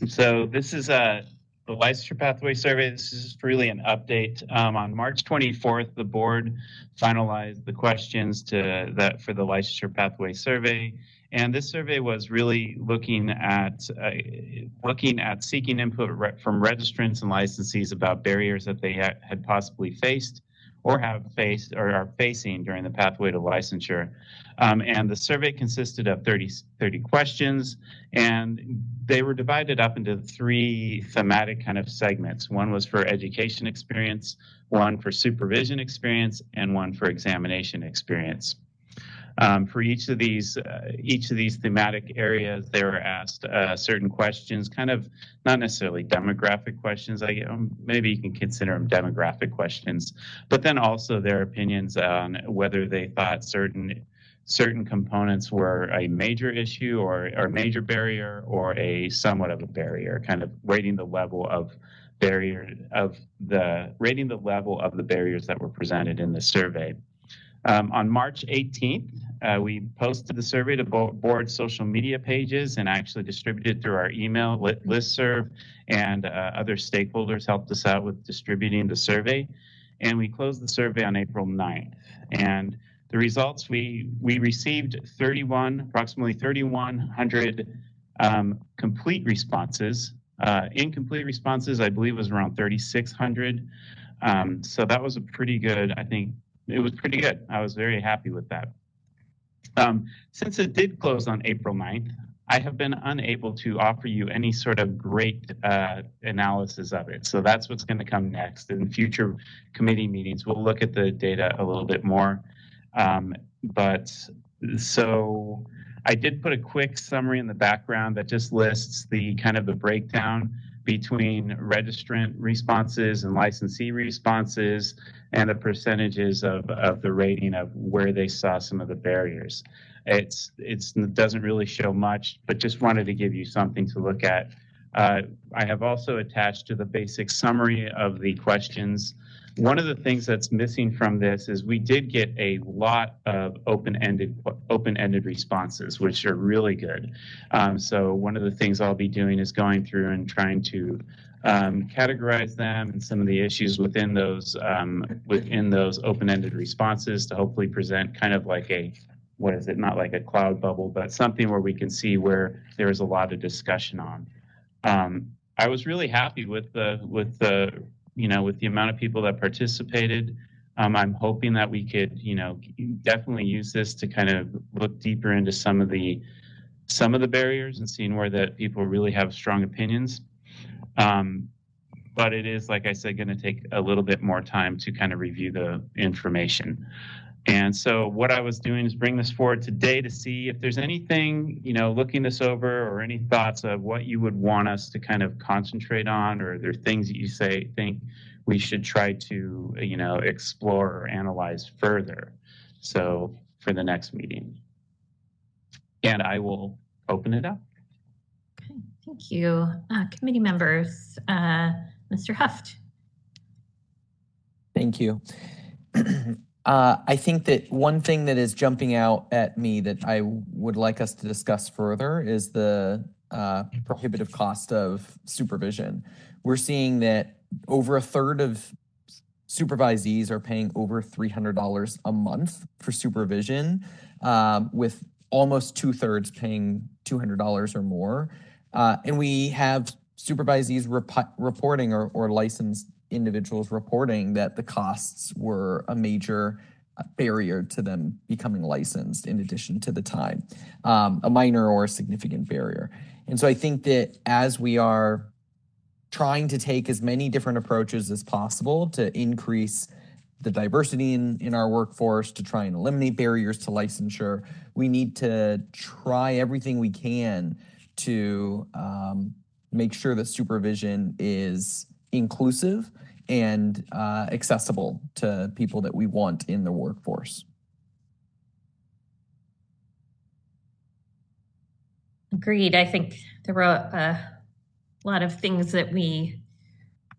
So this is the licensure pathway survey. This is really an update. On March 24th, the board finalized the questions for the licensure pathway survey. And this survey was really looking at seeking input from registrants and licensees about barriers that they had possibly faced or have faced or are facing during the pathway to licensure. And the survey consisted of 30 questions, and they were divided up into 3 thematic kind of segments. One was for education experience, one for supervision experience, and one for examination experience. For each of these thematic areas, they were asked certain questions, kind of not necessarily demographic questions. Maybe you can consider them demographic questions, but then also their opinions on whether they thought certain components were a major issue or a major barrier or a somewhat of a barrier, kind of rating the level of the barriers that were presented in the survey. On March 18th, we posted the survey to board social media pages and actually distributed through our email listserv, and other stakeholders helped us out with distributing the survey. And we closed the survey on April 9th. And the results, we received approximately 3,100 complete responses. Incomplete responses, I believe, was around 3,600. So that was a pretty good, I think it was pretty good. I was very happy with that. Since it did close on April 9th, I have been unable to offer you any sort of great analysis of it. So that's what's going to come next. In future committee meetings, we'll look at the data a little bit more. So I did put a quick summary in the background that just lists the kind of the breakdown between registrant responses and licensee responses and the percentages of the rating of where they saw some of the barriers. It doesn't really show much, but just wanted to give you something to look at. I have also attached to the basic summary of the questions. One of the things that's missing from this is we did get a lot of open-ended responses, which are really good. So one of the things I'll be doing is going through and trying to categorize them and some of the issues within those open-ended responses to hopefully present kind of like a, what is it, not like a cloud bubble, but something where we can see where there is a lot of discussion on. I was really happy with the amount of people that participated. I'm hoping that we could, definitely use this to kind of look deeper into some of the barriers and seeing where that people really have strong opinions. But it is, like I said, going to take a little bit more time to kind of review the information. And so what I was doing is bring this forward today to see if there's anything, looking this over, or any thoughts of what you would want us to kind of concentrate on, or there are things that you think we should try to, explore or analyze further. So for the next meeting. And I will open it up. Okay, thank you. Committee members, Mr. Huft. Thank you. I think that one thing that is jumping out at me that I would like us to discuss further is the prohibitive cost of supervision. We're seeing that over a third of supervisees are paying over $300 a month for supervision, with almost 2/3 paying $200 or more. And we have supervisees reporting or licensed individuals reporting that the costs were a major barrier to them becoming licensed, in addition to the time, a minor or a significant barrier. And so I think that as we are trying to take as many different approaches as possible to increase the diversity in our workforce, to try and eliminate barriers to licensure, we need to try everything we can to make sure that supervision is inclusive and accessible to people that we want in the workforce. Agreed. I think there were a lot of things that we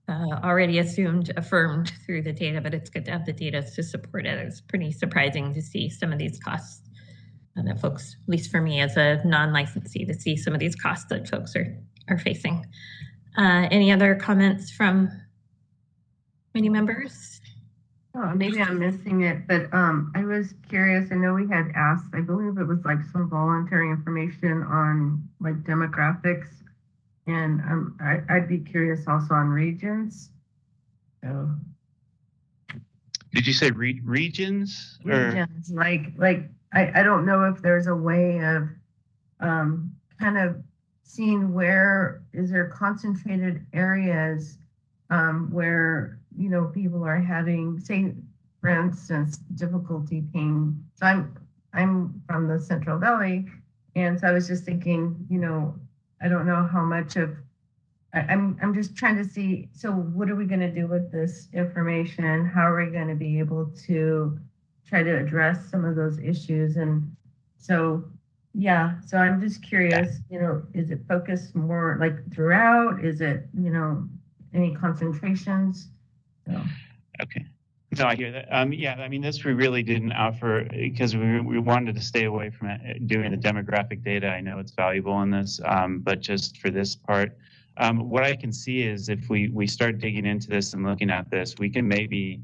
already affirmed through the data, but it's good to have the data to support it. It's pretty surprising to see some of these costs that folks, at least for me as a non-licensee, to see some of these costs that folks are facing. Any other comments from committee members? Oh, maybe I'm missing it, but I was curious. I know we had asked, I believe it was like some voluntary information on like demographics, and I'd be curious also on regions. So. Did you say regions? Regions, like I don't know if there's a way of kind of seeing where is there concentrated areas where people are having, say, for instance, difficulty paying. So I'm from the Central Valley, and so I was just thinking, I don't know how much of. I'm just trying to see. So what are we going to do with this information? How are we going to be able to try to address some of those issues? And so, yeah. So I'm just curious. Is it focused more like throughout? Is it any concentrations? So. Okay. No, I hear that. Yeah, I mean, this we really didn't offer because we wanted to stay away from doing the demographic data. I know it's valuable in this, but just for this part, what I can see is if we start digging into this and looking at this, we can maybe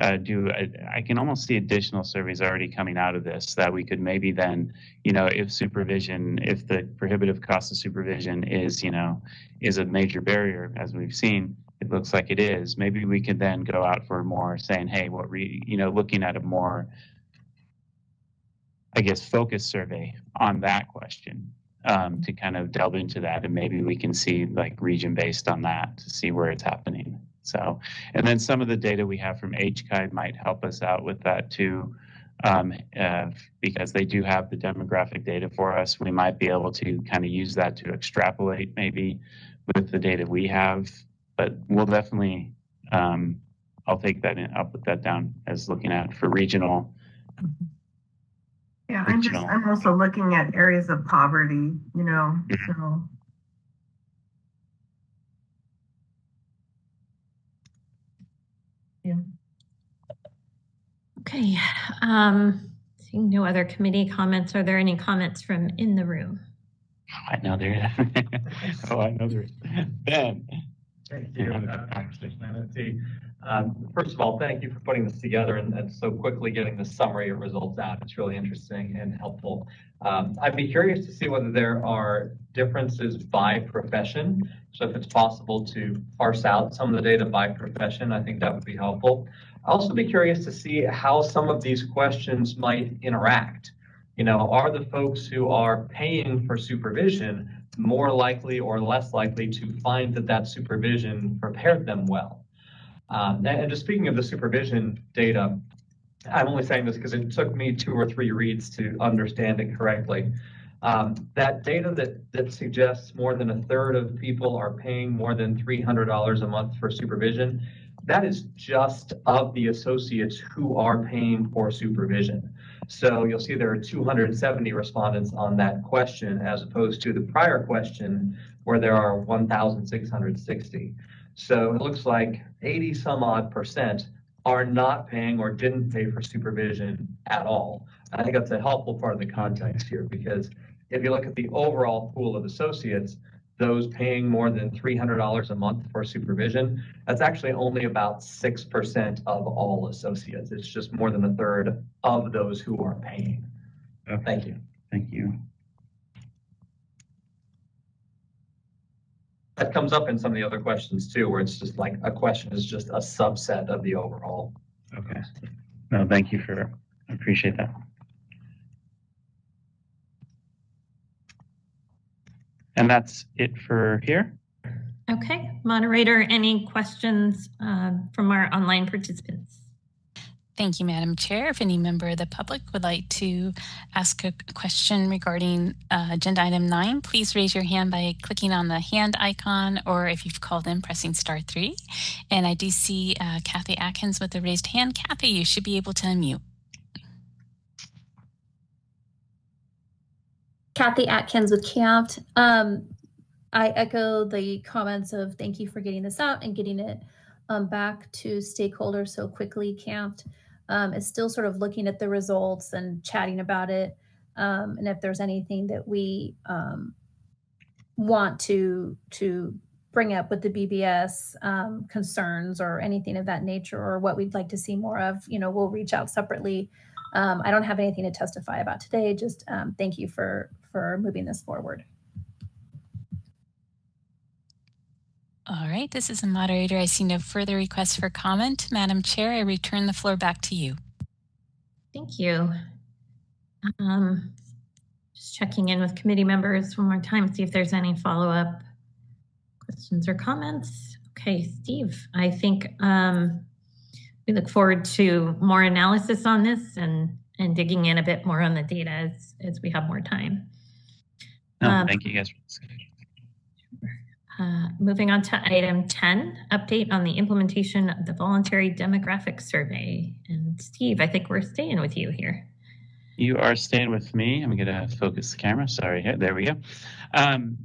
I can almost see additional surveys already coming out of this that we could maybe then, if the prohibitive cost of supervision is a major barrier, as we've seen, it looks like it is, maybe we could then go out for more saying, hey, looking at a more, I guess, focused survey on that question to kind of delve into that. And maybe we can see like region based on that to see where it's happening. So, and then some of the data we have from HCAI might help us out with that too, because they do have the demographic data for us. We might be able to kind of use that to extrapolate maybe with the data we have, but we'll definitely, I'll take that in, I'll put that down as looking at for regional. Yeah, I'm also looking at areas of poverty, so. Yeah. Okay. Seeing no other committee comments, are there any comments from in the room? I know there is. I know there is. Ben. Thank you, first of all, thank you for putting this together and so quickly getting the summary of results out. It's really interesting and helpful. I'd be curious to see whether there are differences by profession. So if it's possible to parse out some of the data by profession, I think that would be helpful. I'll also be curious to see how some of these questions might interact. Are the folks who are paying for supervision more likely or less likely to find that supervision prepared them well? And just speaking of the supervision data, I'm only saying this because it took me 2 or 3 reads to understand it correctly. That data that suggests more than 1/3 of people are paying more than $300 a month for supervision, that is just of the associates who are paying for supervision. So you'll see there are 270 respondents on that question as opposed to the prior question where there are 1,660. So it looks like 80 some odd % are not paying or didn't pay for supervision at all. I think that's a helpful part of the context here, because if you look at the overall pool of associates, those paying more than $300 a month for supervision, that's actually only about 6% of all associates. It's just more than 1/3 of those who are paying. Okay. Thank you. Thank you. That comes up in some of the other questions too, where it's just like a question is just a subset of the overall. Okay. No, thank you I appreciate that. And that's it for here. Okay, moderator, any questions from our online participants? Thank you, Madam Chair. If any member of the public would like to ask a question regarding agenda item 9, please raise your hand by clicking on the hand icon, or if you've called in, pressing *3. And I do see Kathy Atkins with a raised hand. Kathy, you should be able to unmute. Kathy Atkins with CAMT. I echo the comments of thank you for getting this out and getting it back to stakeholders so quickly. CAMT is still sort of looking at the results and chatting about it. And if there's anything that we want to bring up with the BBS concerns or anything of that nature, or what we'd like to see more of, we'll reach out separately. I don't have anything to testify about today. Just thank you for moving this forward. All right, this is a moderator. I see no further requests for comment. Madam Chair, I return the floor back to you. Thank you. Just checking in with committee members one more time, see if there's any follow-up questions or comments. Okay, Steve, I think we look forward to more analysis on this and digging in a bit more on the data as we have more time. Thank you guys. Moving on to item 10, update on the implementation of the voluntary demographic survey. And Steve, I think we're staying with you here. You are staying with me. I'm going to focus the camera. Sorry. There we go.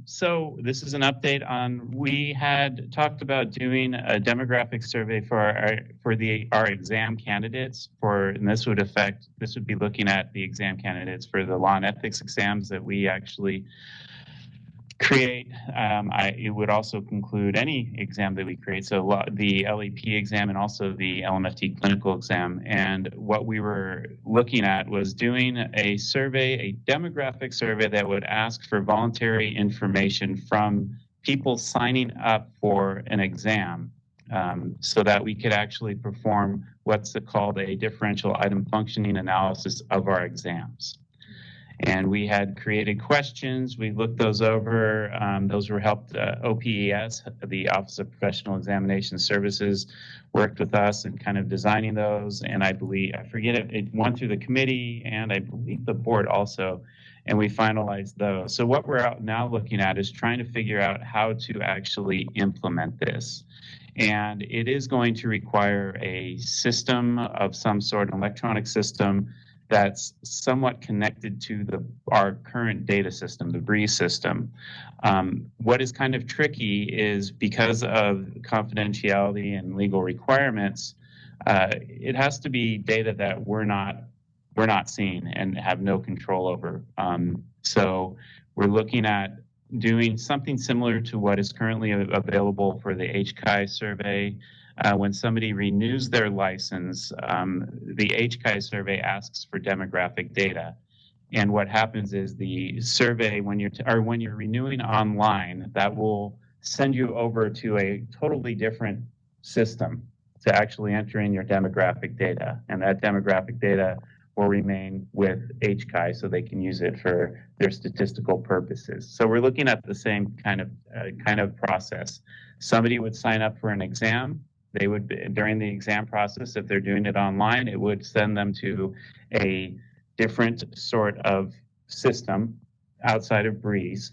So this is an update on, we had talked about doing a demographic survey for our exam candidates and this would be looking at the exam candidates for the law and ethics exams that we actually create. It would also conclude any exam that we create, so the LEP exam and also the LMFT clinical exam. And what we were looking at was doing a survey, a demographic survey that would ask for voluntary information from people signing up for an exam, so that we could actually perform what's called a differential item functioning analysis of our exams. And we had created questions. We looked those over. Those were helped. OPES, the Office of Professional Examination Services, worked with us in kind of designing those. And I forget it went through the committee and I believe the board also, and we finalized those. So what we're out now looking at is trying to figure out how to actually implement this. And it is going to require a system of some sort, an electronic system that's somewhat connected to our current data system, the BREEZE system. What is kind of tricky is because of confidentiality and legal requirements, it has to be data that we're not seeing and have no control over. So we're looking at doing something similar to what is currently available for the HCI survey. When somebody renews their license, the HCI survey asks for demographic data. And what happens is the survey, when you're renewing online, that will send you over to a totally different system to actually enter in your demographic data. And that demographic data will remain with HCI so they can use it for their statistical purposes. So we're looking at the same kind of process. Somebody would sign up for an exam. They would, during the exam process, if they're doing it online, it would send them to a different sort of system outside of BREEZE.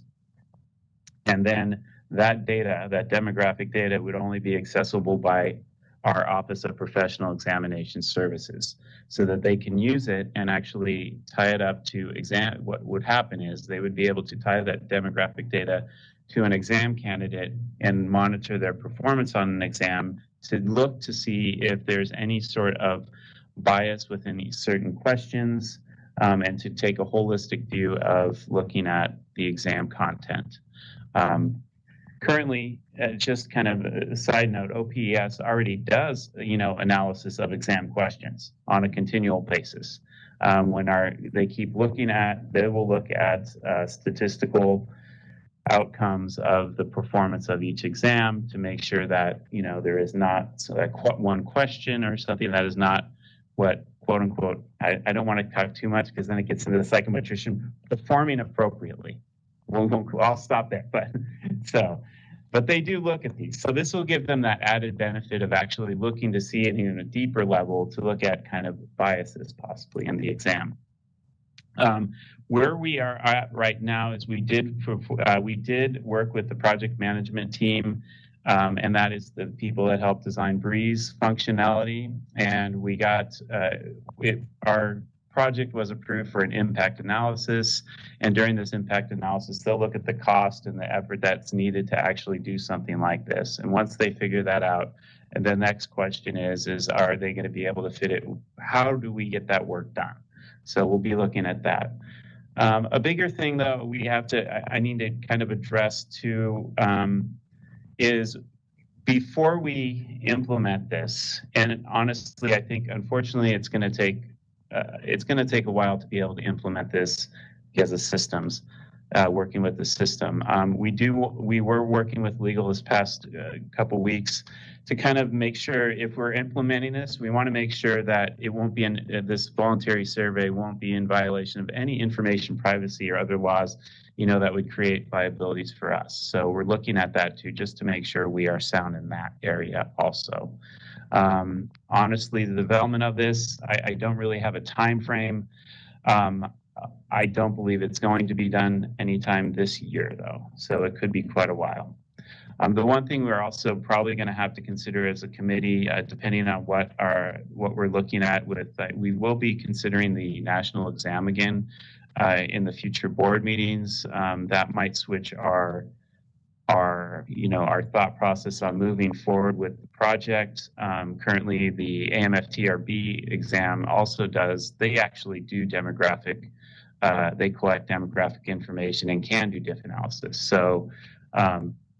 And then that data, that demographic data, would only be accessible by our Office of Professional Examination Services so that they can use it and actually tie it up to exam. What would happen is they would be able to tie that demographic data to an exam candidate and monitor their performance on an exam to look to see if there's any sort of bias within certain questions, and to take a holistic view of looking at the exam content. Currently, just kind of a side note, OPES already does, analysis of exam questions on a continual basis. They keep looking at, they will look at statistical outcomes of the performance of each exam to make sure that, there is not one question or something that is not what, quote unquote, I don't want to talk too much because then it gets into the psychometrician, performing appropriately. I'll stop there. But they do look at these. So this will give them that added benefit of actually looking to see it in a deeper level to look at kind of biases possibly in the exam. Where we are at right now is we did work with the project management team, and that is the people that helped design BREEZE functionality. And we got our project was approved for an impact analysis. And during this impact analysis, they'll look at the cost and the effort that's needed to actually do something like this. And once they figure that out, and the next question is are they going to be able to fit it? How do we get that work done? So we'll be looking at that. A bigger thing, though, I need to kind of address too, is before we implement this, and honestly, I think, unfortunately, it's going to take a while to be able to implement this because of systems, working with the system. We were working with legal this past couple weeks to kind of make sure if we're implementing this, we want to make sure that it won't be this voluntary survey won't be in violation of any information privacy or other laws, that would create liabilities for us. So we're looking at that too, just to make sure we are sound in that area also. Honestly, the development of this, I don't really have a time frame. I don't believe it's going to be done anytime this year, though. So it could be quite a while. The one thing we're also probably going to have to consider as a committee, depending on what we're looking at with, we will be considering the national exam again in the future board meetings. That might switch our thought process on moving forward with the project. Currently, the AMFTRB exam also they actually do demographic, they collect demographic information and can do diff analysis. So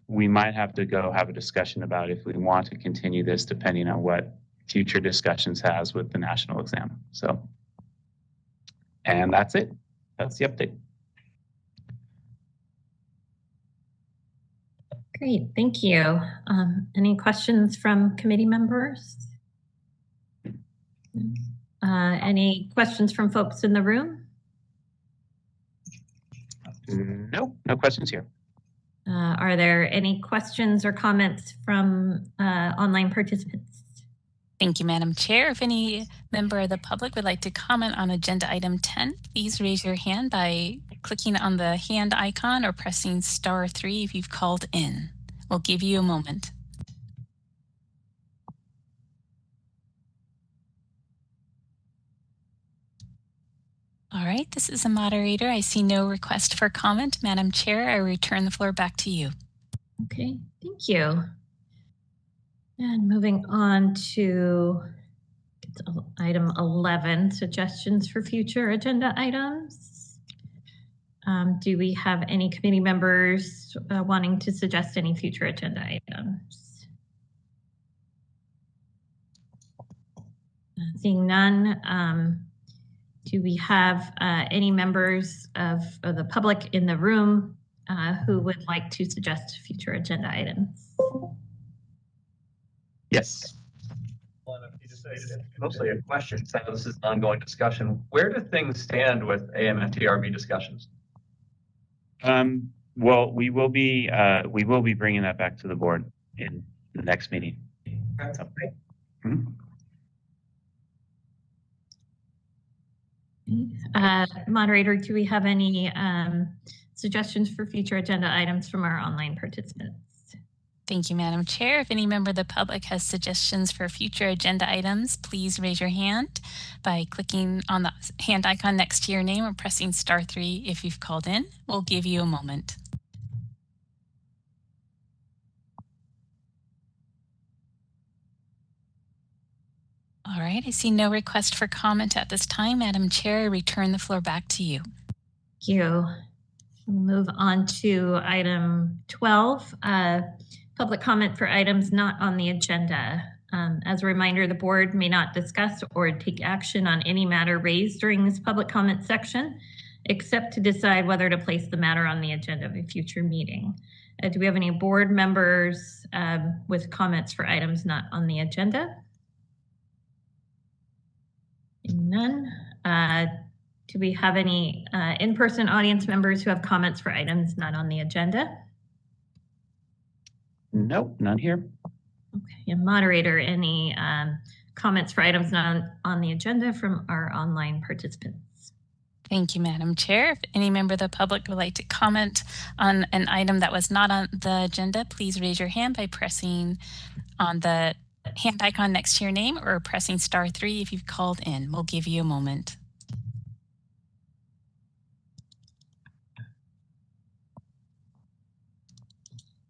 we might have to go have a discussion about if we want to continue this depending on what future discussions has with the national exam. So, and that's it. That's the update. Great, thank you. Any questions from committee members? Any questions from folks in the room? No questions here. Are there any questions or comments from online participants? Thank you, Madam Chair. If any member of the public would like to comment on agenda item 10, please raise your hand by clicking on the hand icon or pressing *3 if you've called in. We'll give you a moment. All right, this is a moderator. I see no request for comment. Madam Chair, I return the floor back to you. Okay, thank you. And moving on to item 11, suggestions for future agenda items. Do we have any committee members wanting to suggest any future agenda items? Seeing none, do we have any members of the public in the room who would like to suggest future agenda items? Yes. It's mostly a question. So this is an ongoing discussion. Where do things stand with AMFTRB discussions? Well, we will be bringing that back to the board in the next meeting. So, Moderator, do we have any suggestions for future agenda items from our online participants? Thank you, Madam Chair. If any member of the public has suggestions for future agenda items, please raise your hand by clicking on the hand icon next to your name or pressing *3 if you've called in. We'll give you a moment. All right, I see no request for comment at this time. Madam Chair, I return the floor back to you. Thank you. We'll move on to item 12, public comment for items not on the agenda. As a reminder, the board may not discuss or take action on any matter raised during this public comment section, except to decide whether to place the matter on the agenda of a future meeting. Do we have any board members with comments for items not on the agenda? None. Do we have any in-person audience members who have comments for items not on the agenda? Nope, none here. Okay, and moderator, any comments for items not on the agenda from our online participants? Thank you, Madam Chair. If any member of the public would like to comment on an item that was not on the agenda, please raise your hand by pressing on the hand icon next to your name or pressing *3 if you've called in. We'll give you a moment.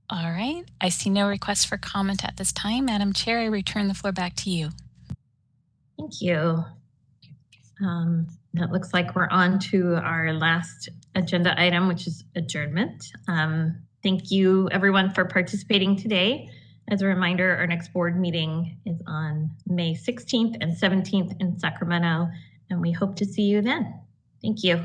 All right, I see no requests for comment at this time. Madam Chair, I return the floor back to you. Thank you. That looks like we're on to our last agenda item, which is adjournment. Thank you everyone for participating today. As a reminder, our next board meeting is on May 16th and 17th in Sacramento, and we hope to see you then. Thank you.